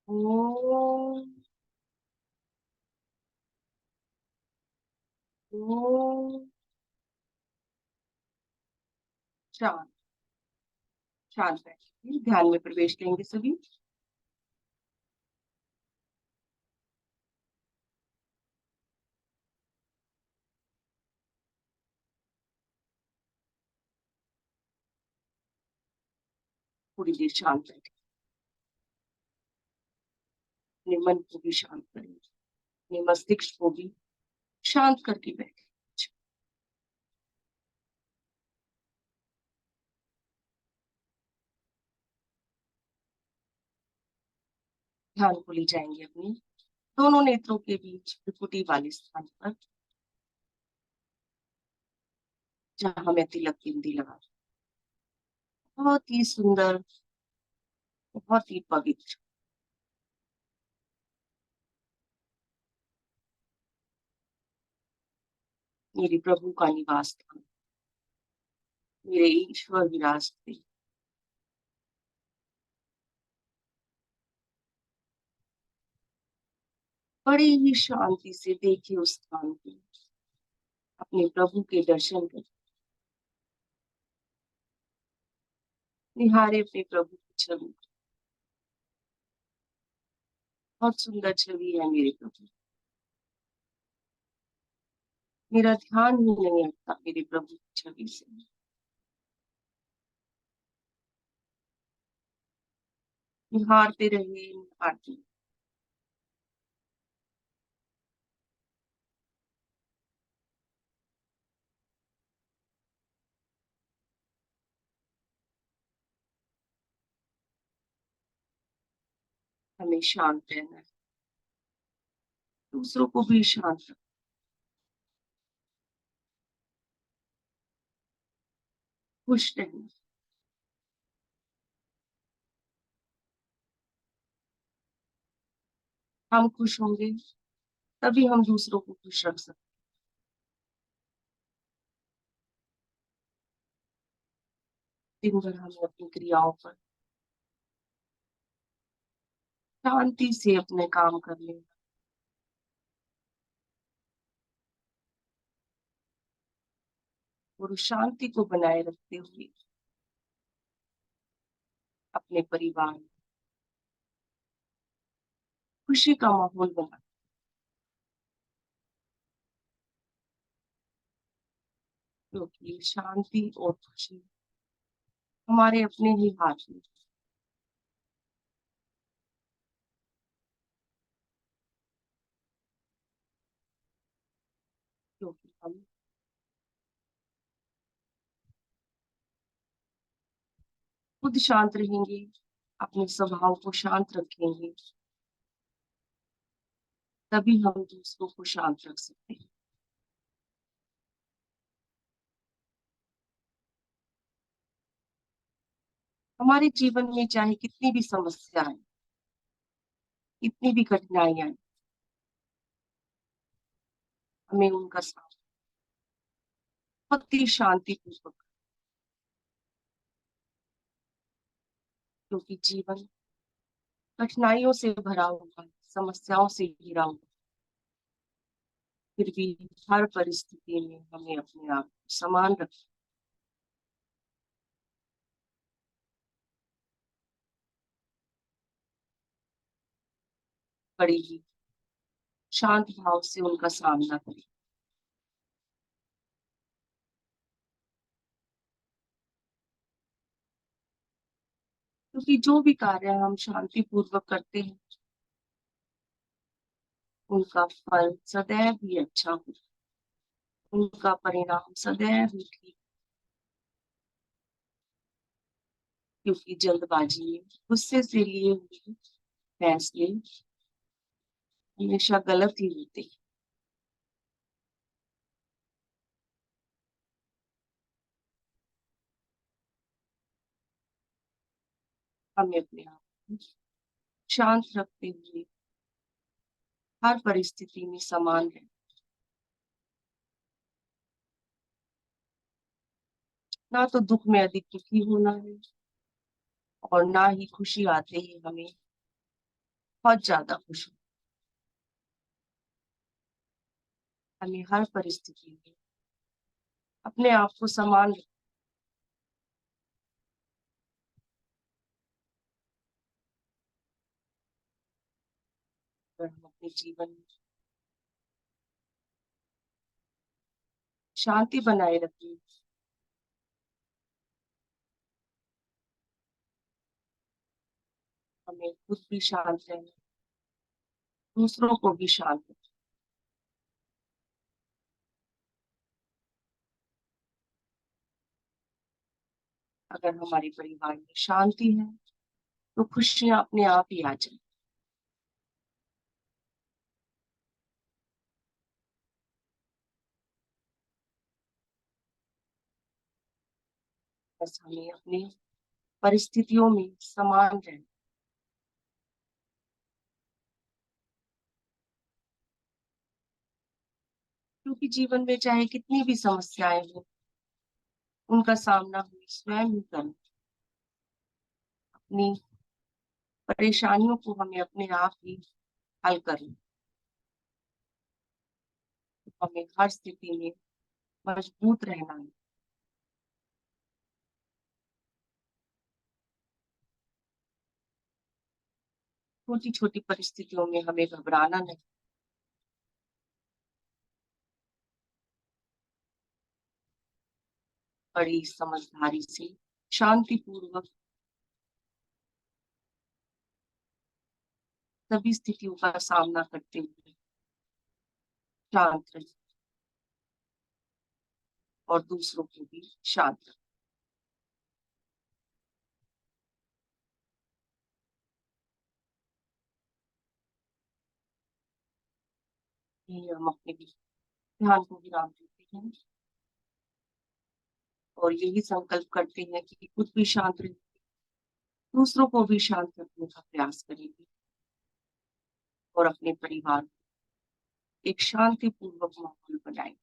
ओम ओम। शांत शांत बैठिए, ध्यान में प्रवेश लेंगे सभी। थोड़ी देर शांत बैठे, अपने मन को भी शांत करेंगे, अपने मस्तिष्क को भी शांत करके बैठे। ध्यान को ले जाएंगे अपने दोनों नेत्रों के बीच भ्रुकुटी वाले स्थान पर, जहां मैं तिलक बिंदी लगा। बहुत ही सुंदर, बहुत ही पवित्र मेरे प्रभु का निवास स्थान, मेरे ईश्वर विराजते। बड़ी ही शांति से देखिए उस स्थान को, अपने प्रभु के दर्शन करें, निहारे अपने प्रभु की छवि। बहुत सुंदर छवि है मेरे प्रभु, मेरा ध्यान ही नहीं हटता मेरे प्रभु की छवि से। निहारते रहिए, निहारते रहिए। हमें शांत रहना है, दूसरों को भी शांत रखना, खुश रहना। हम खुश होंगे तभी हम दूसरों को खुश रख सकते। दिन भर हमें अपनी क्रियाओं पर शांति से अपने काम कर लेना और उस शांति को बनाए रखते हुए अपने परिवार में खुशी का माहौल बना, क्योंकि शांति और खुशी हमारे अपने ही हाथ में। क्योंकि हम खुद शांत रहेंगे, अपने स्वभाव को शांत रखेंगे, तभी हम दूसरों को शांत रख सकते हैं। हमारे जीवन में चाहे कितनी भी समस्या आए, कितनी भी कठिनाइयां आए, हमें उनका सामना बहुत ही शांतिपूर्वक, क्योंकि जीवन कठिनाइयों से भरा हुआ है, समस्याओं से घिरा हुआ, फिर भी हर परिस्थिति में हमें अपने आप को समान रखना, बड़ी ही शांत भाव से उनका सामना करें। क्योंकि जो भी कार्य हम शांति पूर्वक करते हैं, उनका फल सदैव ही अच्छा हो, उनका परिणाम सदैव ही ठीक। क्योंकि जल्दबाजी में गुस्से से लिए हुए फैसले हमेशा गलत ही होते हैं। हमें अपने आप को शांत रखते हुए हर परिस्थिति में समान है, ना तो दुख में अधिक दुखी होना है और ना ही खुशी आते ही हमें बहुत ज्यादा खुश होना। हमें हर परिस्थिति में अपने आप को समान रखना। अगर हम अपने जीवन में शांति बनाए रखें, हमें खुद भी शांत रहना, दूसरों को भी शांत रखना। अगर हमारे परिवार में शांति है तो खुशियां अपने आप ही आ जाए। बस हमें अपनी परिस्थितियों में समान रहना, क्योंकि जीवन में चाहे कितनी भी समस्याएं हो, उनका सामना हमें स्वयं ही करना। अपनी परेशानियों को हमें अपने आप ही हल करना। हमें हर स्थिति में मजबूत रहना है। छोटी छोटी परिस्थितियों में हमें घबराना नहीं, बड़ी समझदारी से शांतिपूर्वक सभी स्थितियों का सामना करते हुए शांत रहिए और दूसरों को भी शांत रखें। ये हम अपने ध्यान को विराम देते हैं और यही संकल्प करते हैं कि खुद भी शांत रहेंगे, दूसरों को भी शांत रखने का प्रयास करेंगे और अपने परिवार में एक शांतिपूर्वक माहौल बनाएंगे।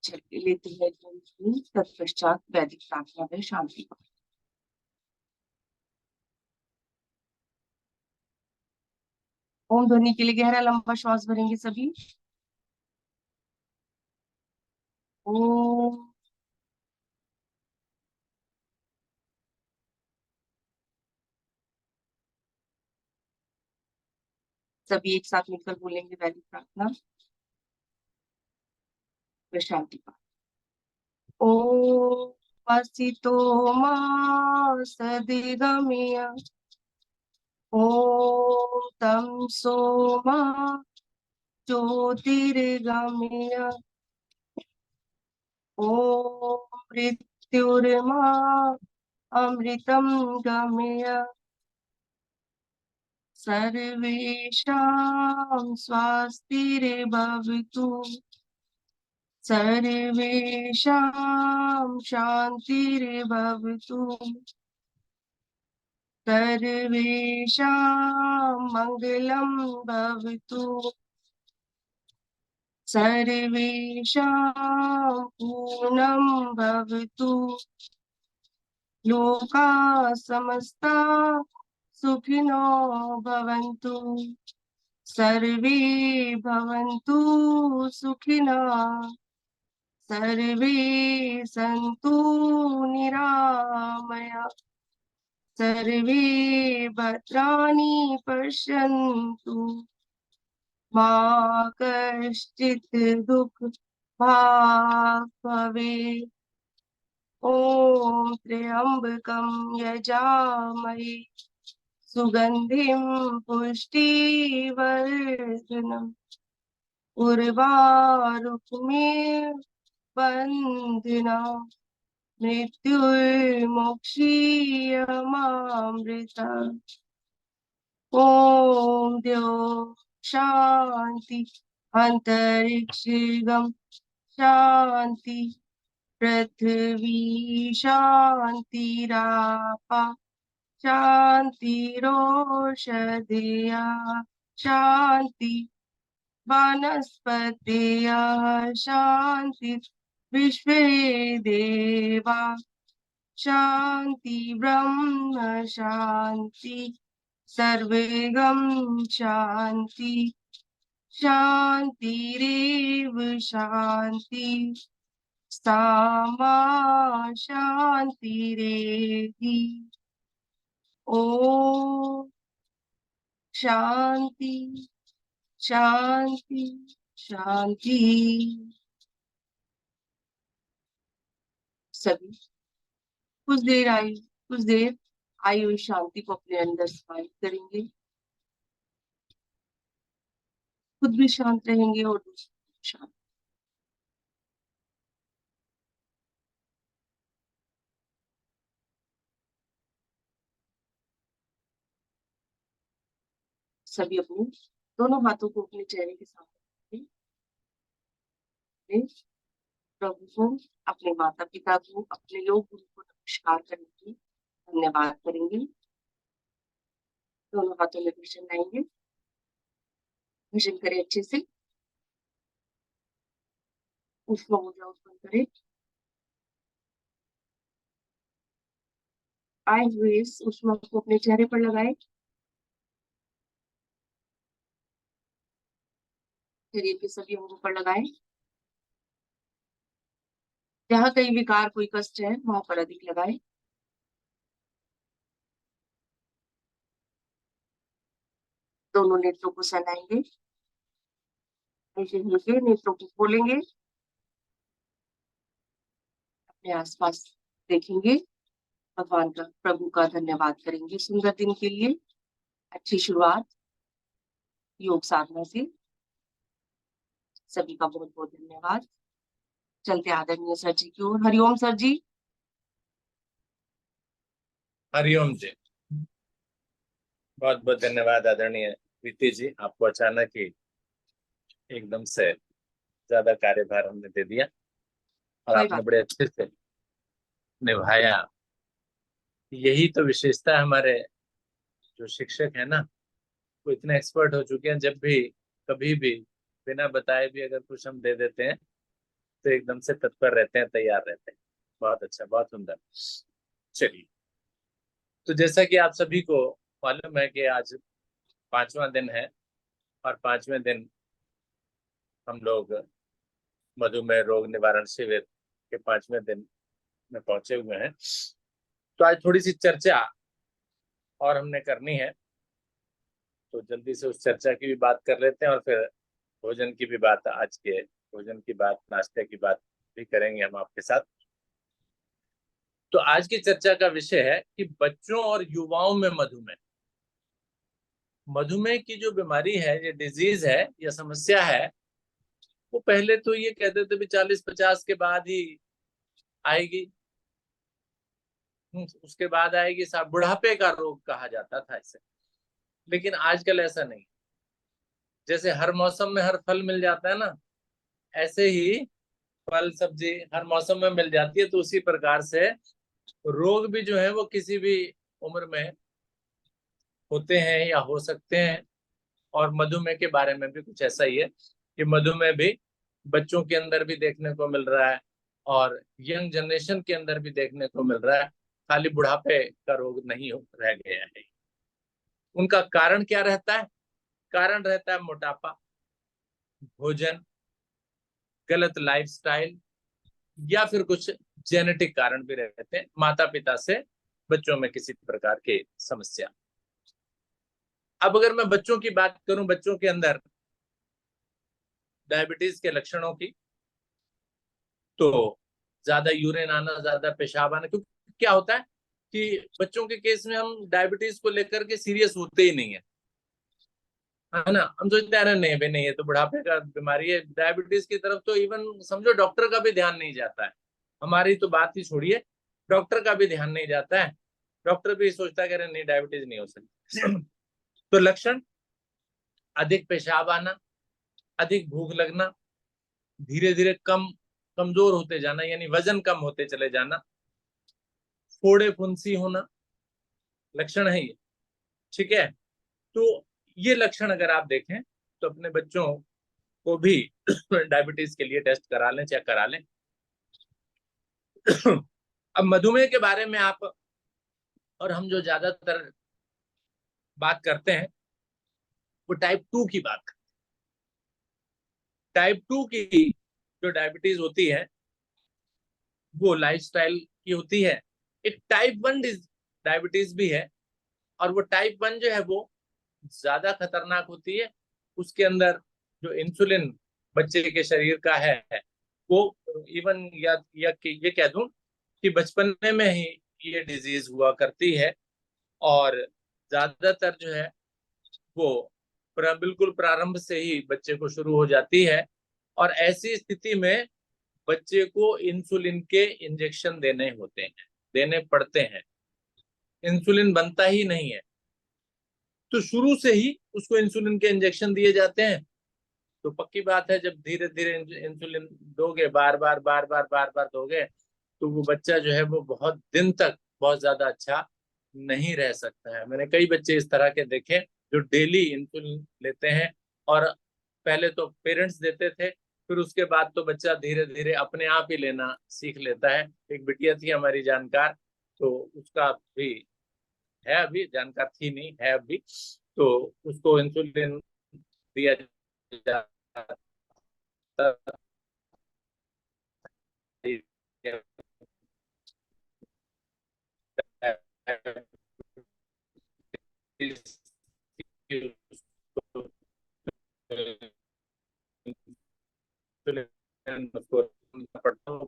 चलिए लेते हैं तत्पश्चात वैदिक प्रार्थना में शांति पाठ। ओम ध्वनि के लिए गहरा लंबा श्वास भरेंगे सभी। ओम। सभी एक साथ मिलकर बोलेंगे वैदिक प्रार्थना व शांति पाठ। ओम वसितो मा सदिगमय ओम तम सोमा ज्योतिर्गमय ओम मृत्युर्मा अमृतम गमय सर्वेषां स्वस्तिर्भवतु सर्वेषां शान्तिर्भवतु सर्वेषां मङ्गलं भवतु सर्वेषां पूर्णं भवतु लोका समस्ता सुखिनो भवन्तु सर्वे भवन्तु सुखिनः सर्वे सन्तु निरामया सर्वे भद्राणि पश्यन्तु मा कश्चित् दुःख भाग् भवेत् ॐ त्र्यम्बकं यजामहे सुगन्धिं पुष्टिवर्धनम् उर्वारुकमेव बन्धिनः मृत्युर्मोक्षीयमामृता ॐ द्यो शान्ति अन्तरिक्षगं शान्ति पृथ्वी शान्तिरापा शान्तिरोषधया शान्ति वनस्पतयः शान्ति विश्वे देवा शान्ति ब्रह्म शान्ति सर्वेगं शान्ति शान्तिरेव शान्ति सामा शान्तिरेधि ॐ शान्ति शांति शांति। सभी कुछ देर आई हुई शांति को अपने अंदर समाहित करेंगे, खुद भी शांत रहेंगे और दूसरों को शांत। सभी अपने दोनों हाथों को अपने चेहरे के सामने रखें। प्रभु को, अपने माता पिता को, अपने योग गुरु को नमस्कार करेंगे, धन्यवाद करेंगे। दोनों हाथों में भीषण लाएंगे, भीषण करें अच्छे से, उष्मा ऊर्जा उत्पन्न करें। आए हुए इस उष्मा को अपने चेहरे पर लगाए शरीर के सभी अंगों पर लगाएं। जहाँ कहीं विकार कोई कष्ट है वहां पर अधिक लगाएं। दोनों नेत्रों को सहलाएंगे, नीचे नीचे नेत्रों को खोलेंगे, अपने आसपास देखेंगे, भगवान का प्रभु का धन्यवाद करेंगे सुंदर दिन के लिए, अच्छी शुरुआत योग साधना से। सभी का बहुत बहुत धन्यवाद। चलते आदरणीय सर जी की ओर। हरिओम सर जी। हरिओम जी, बहुत बहुत धन्यवाद आदरणीय प्रीति जी। आपको अचानक ही एकदम से ज्यादा कार्यभार हमने दे दिया और कोई आपने बात बड़े अच्छे से निभाया। यही तो विशेषता है हमारे जो शिक्षक है ना, वो इतने एक्सपर्ट हो चुके हैं, जब भी कभी भी बिना बताए भी अगर कुछ हम दे देते हैं तो एकदम से तत्पर रहते हैं, तैयार रहते हैं। बहुत अच्छा, बहुत सुंदर। चलिए, तो जैसा कि आप सभी को मालूम है कि आज 5वां दिन है और 5वें दिन हम लोग मधुमेह रोग निवारण शिविर के 5वें दिन में पहुंचे हुए हैं। तो आज थोड़ी सी चर्चा और हमने करनी है, तो जल्दी से उस चर्चा की भी बात कर लेते हैं और फिर भोजन की भी बात, आज के भोजन की बात, नाश्ते की बात भी करेंगे हम आपके साथ। तो आज की चर्चा का विषय है कि बच्चों और युवाओं में मधुमेह। मधुमेह की जो बीमारी है, ये डिजीज है, ये समस्या है, वो पहले तो ये कहते थे भी 40-50 के बाद ही आएगी, उसके बाद आएगी, साहब बुढ़ापे का रोग कहा जाता था इसे। लेकिन आजकल ऐसा नहीं। जैसे हर मौसम में हर फल मिल जाता है ना, ऐसे ही फल सब्जी हर मौसम में मिल जाती है, तो उसी प्रकार से रोग भी जो है वो किसी भी उम्र में होते हैं या हो सकते हैं। और मधुमेह के बारे में भी कुछ ऐसा ही है कि मधुमेह भी बच्चों के अंदर भी देखने को मिल रहा है और यंग जनरेशन के अंदर भी देखने को मिल रहा है। खाली बुढ़ापे का रोग नहीं रह गया है। उनका कारण क्या रहता है? कारण रहता है मोटापा, भोजन, गलत लाइफस्टाइल, या फिर कुछ जेनेटिक कारण भी रहते हैं, माता पिता से बच्चों में किसी प्रकार की समस्या। अब अगर मैं बच्चों की बात करूं, बच्चों के अंदर डायबिटीज के लक्षणों की, तो ज्यादा यूरिन आना, ज्यादा पेशाब आना। क्योंकि क्या होता है कि बच्चों के केस में हम डायबिटीज को लेकर के सीरियस होते ही नहीं है ना। हम सोचते हैं अरे नहीं भाई, नहीं है तो बुढ़ापे का बीमारी है। डायबिटीज की तरफ तो इवन समझो डॉक्टर का भी ध्यान नहीं जाता है। हमारी तो बात ही छोड़िए, डॉक्टर का भी ध्यान नहीं जाता है। डॉक्टर भी सोचता है कि अरे नहीं, डायबिटीज नहीं हो सकती। तो लक्षण: अधिक पेशाब आना, अधिक भूख लगना, धीरे धीरे कमजोर होते जाना, यानी वजन कम होते चले जाना, फोड़े फुंसी होना, लक्षण है ये। ठीक है, तो ये लक्षण अगर आप देखें तो अपने बच्चों को भी डायबिटीज के लिए टेस्ट करा लें, चेक करा लें। अब मधुमेह के बारे में आप और हम जो ज्यादातर बात करते हैं वो टाइप 2 की बात करते हैं। टाइप 2 की जो डायबिटीज होती है वो लाइफस्टाइल की होती है। एक टाइप 1 डायबिटीज भी है, और वो टाइप 1 जो है वो ज्यादा खतरनाक होती है। उसके अंदर जो इंसुलिन बच्चे के शरीर का है वो इवन या ये कह दूं कि बचपन में ही ये डिजीज हुआ करती है, और ज्यादातर जो है वो बिल्कुल प्रारंभ से ही बच्चे को शुरू हो जाती है। और ऐसी स्थिति में बच्चे को इंसुलिन के इंजेक्शन देने होते हैं, देने पड़ते हैं। इंसुलिन बनता ही नहीं है, तो शुरू से ही उसको इंसुलिन के इंजेक्शन दिए जाते हैं। तो पक्की बात है, जब धीरे धीरे इंसुलिन दोगे, बार बार बार बार बार बार दोगे, तो वो बच्चा जो है वो बहुत दिन तक बहुत ज्यादा अच्छा नहीं रह सकता है। मैंने कई बच्चे इस तरह के देखे जो डेली इंसुलिन लेते हैं, और पहले तो पेरेंट्स देते थे, फिर उसके बाद तो बच्चा धीरे धीरे अपने आप ही लेना सीख लेता है। एक बिटिया थी हमारी जानकार, तो उसका भी है, अभी जानकार थी नहीं है अभी, तो उसको इंसुलिन दिया जाता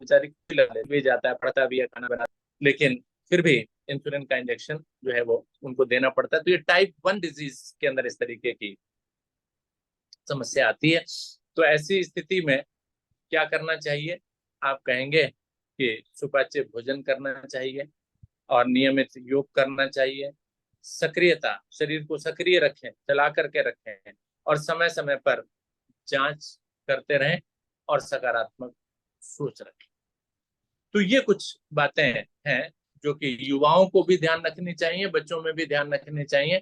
बेचारी भी जाता है, पड़ता भी है, खाना बना, लेकिन फिर भी इंसुलिन का इंजेक्शन जो है वो उनको देना पड़ता है। तो ये टाइप 1 डिजीज के अंदर इस तरीके की समस्या आती है। तो ऐसी स्थिति में क्या करना चाहिए? आप कहेंगे कि सुपाच्य भोजन करना चाहिए और नियमित योग करना चाहिए। सक्रियता, शरीर को सक्रिय रखें, चला करके रखें और समय समय पर जांच करते रहें और सकारात्मक सोच रखें। तो ये कुछ बातें हैं जो कि युवाओं को भी ध्यान रखनी चाहिए, बच्चों में भी ध्यान रखनी चाहिए,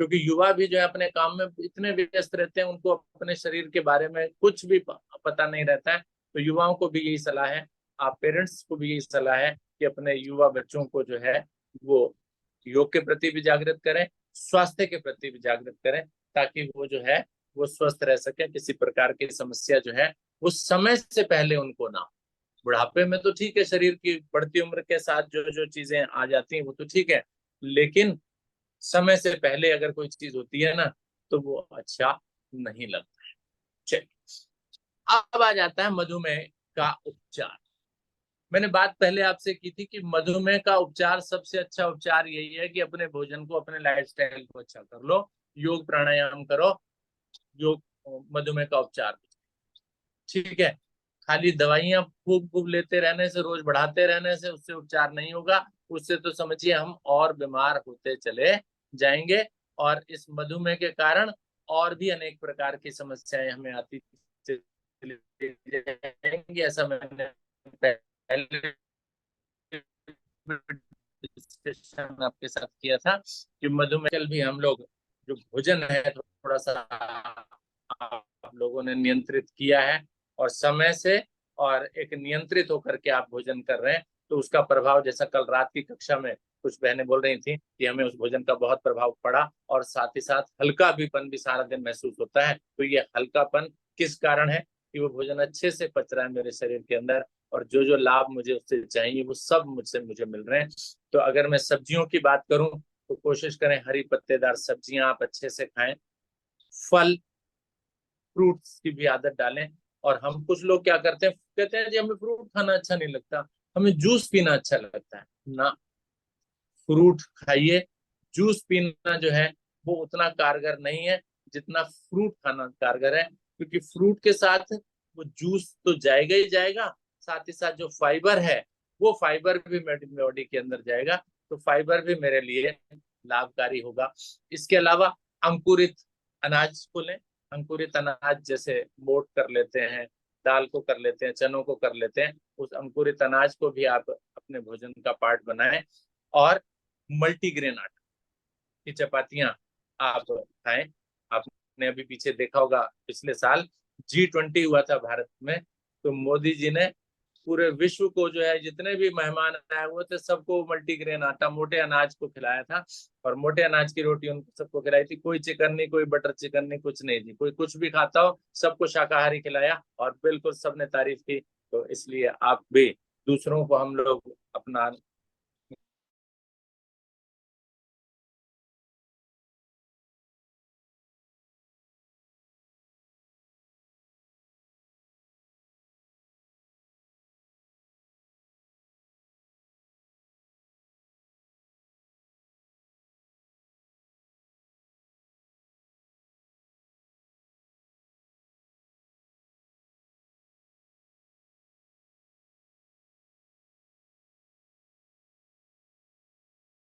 क्योंकि युवा भी जो है अपने काम में इतने व्यस्त रहते हैं, उनको अपने शरीर के बारे में कुछ भी पता नहीं रहता है। तो युवाओं को भी यही सलाह है, आप पेरेंट्स को भी यही सलाह है कि अपने युवा बच्चों को जो है वो योग के प्रति भी जागृत करें, स्वास्थ्य के प्रति भी जागृत करें, ताकि वो जो है वो स्वस्थ रह सके, किसी प्रकार की समस्या जो है वो समय से पहले उनको ना हो। बुढ़ापे में तो ठीक है, शरीर की बढ़ती उम्र के साथ जो जो चीजें आ जाती हैं वो तो ठीक है, लेकिन समय से पहले अगर कोई चीज होती है ना तो वो अच्छा नहीं लगता है। चलिए, अब आ जाता है मधुमेह का उपचार। मैंने बात पहले आपसे की थी कि मधुमेह का उपचार, सबसे अच्छा उपचार यही है कि अपने भोजन को, अपने लाइफस्टाइल को अच्छा कर लो, योग प्राणायाम करो, योग मधुमेह का उपचार। ठीक है, खाली दवाइयां खूब खूब लेते रहने से, रोज बढ़ाते रहने से उससे उपचार नहीं होगा। उससे तो समझिए हम और बीमार होते चले जाएंगे और इस मधुमेह के कारण और भी अनेक प्रकार की समस्याएं हमें आती चली जाएंगी। ऐसा मैंने पहले डिस्कशन आपके साथ किया था कि मधुमेह भी हम लोग जो भोजन है थोड़ा सा आप लोगों ने नियंत्रित किया है और समय से और एक नियंत्रित होकर के आप भोजन कर रहे हैं, तो उसका प्रभाव, जैसा कल रात की कक्षा में कुछ बहनें बोल रही थी कि हमें उस भोजन का बहुत प्रभाव पड़ा और साथ ही साथ हल्का भीपन भी सारा दिन महसूस होता है। तो ये हल्कापन किस कारण है? कि वो भोजन अच्छे से पच रहा है मेरे शरीर के अंदर और जो जो लाभ मुझे उससे चाहिए वो सब मुझे मिल रहे हैं। तो अगर मैं सब्जियों की बात करूं तो कोशिश करें हरी पत्तेदार सब्जियां आप अच्छे से खाएं, फल फ्रूट्स की भी आदत डालें। और हम कुछ लोग क्या करते हैं, कहते हैं जी हमें फ्रूट खाना अच्छा नहीं लगता, हमें जूस पीना अच्छा लगता है ना। फ्रूट खाइए, जूस पीना जो है वो उतना कारगर नहीं है जितना फ्रूट खाना कारगर है, क्योंकि फ्रूट के साथ वो जूस तो जाएगा ही जाएगा, साथ ही साथ जो फाइबर है वो फाइबर भी मेरी बॉडी के अंदर जाएगा, तो फाइबर भी मेरे लिए लाभकारी होगा। इसके अलावा अंकुरित अनाज को लें, अंकुरित अनाज जैसे मोट कर लेते हैं, दाल को कर लेते हैं, चनों को कर लेते हैं, उस अंकुरित अनाज को भी आप अपने भोजन का पार्ट बनाएं। और मल्टीग्रेन आटा की चपातियां आप खाएं। आपने अभी पीछे देखा होगा, पिछले साल G20 हुआ था भारत में, तो मोदी जी ने पूरे विश्व को जो है जितने भी मेहमान आए हुए थे सबको मल्टीग्रेन आटा, मोटे अनाज को खिलाया था और मोटे अनाज की रोटी उनको सबको खिलाई थी। कोई चिकन नहीं, कोई बटर चिकन नहीं, कुछ नहीं थी, कोई कुछ भी खाता हो, सबको शाकाहारी खिलाया और बिल्कुल सबने तारीफ की। तो इसलिए आप भी दूसरों को हम लोग अपना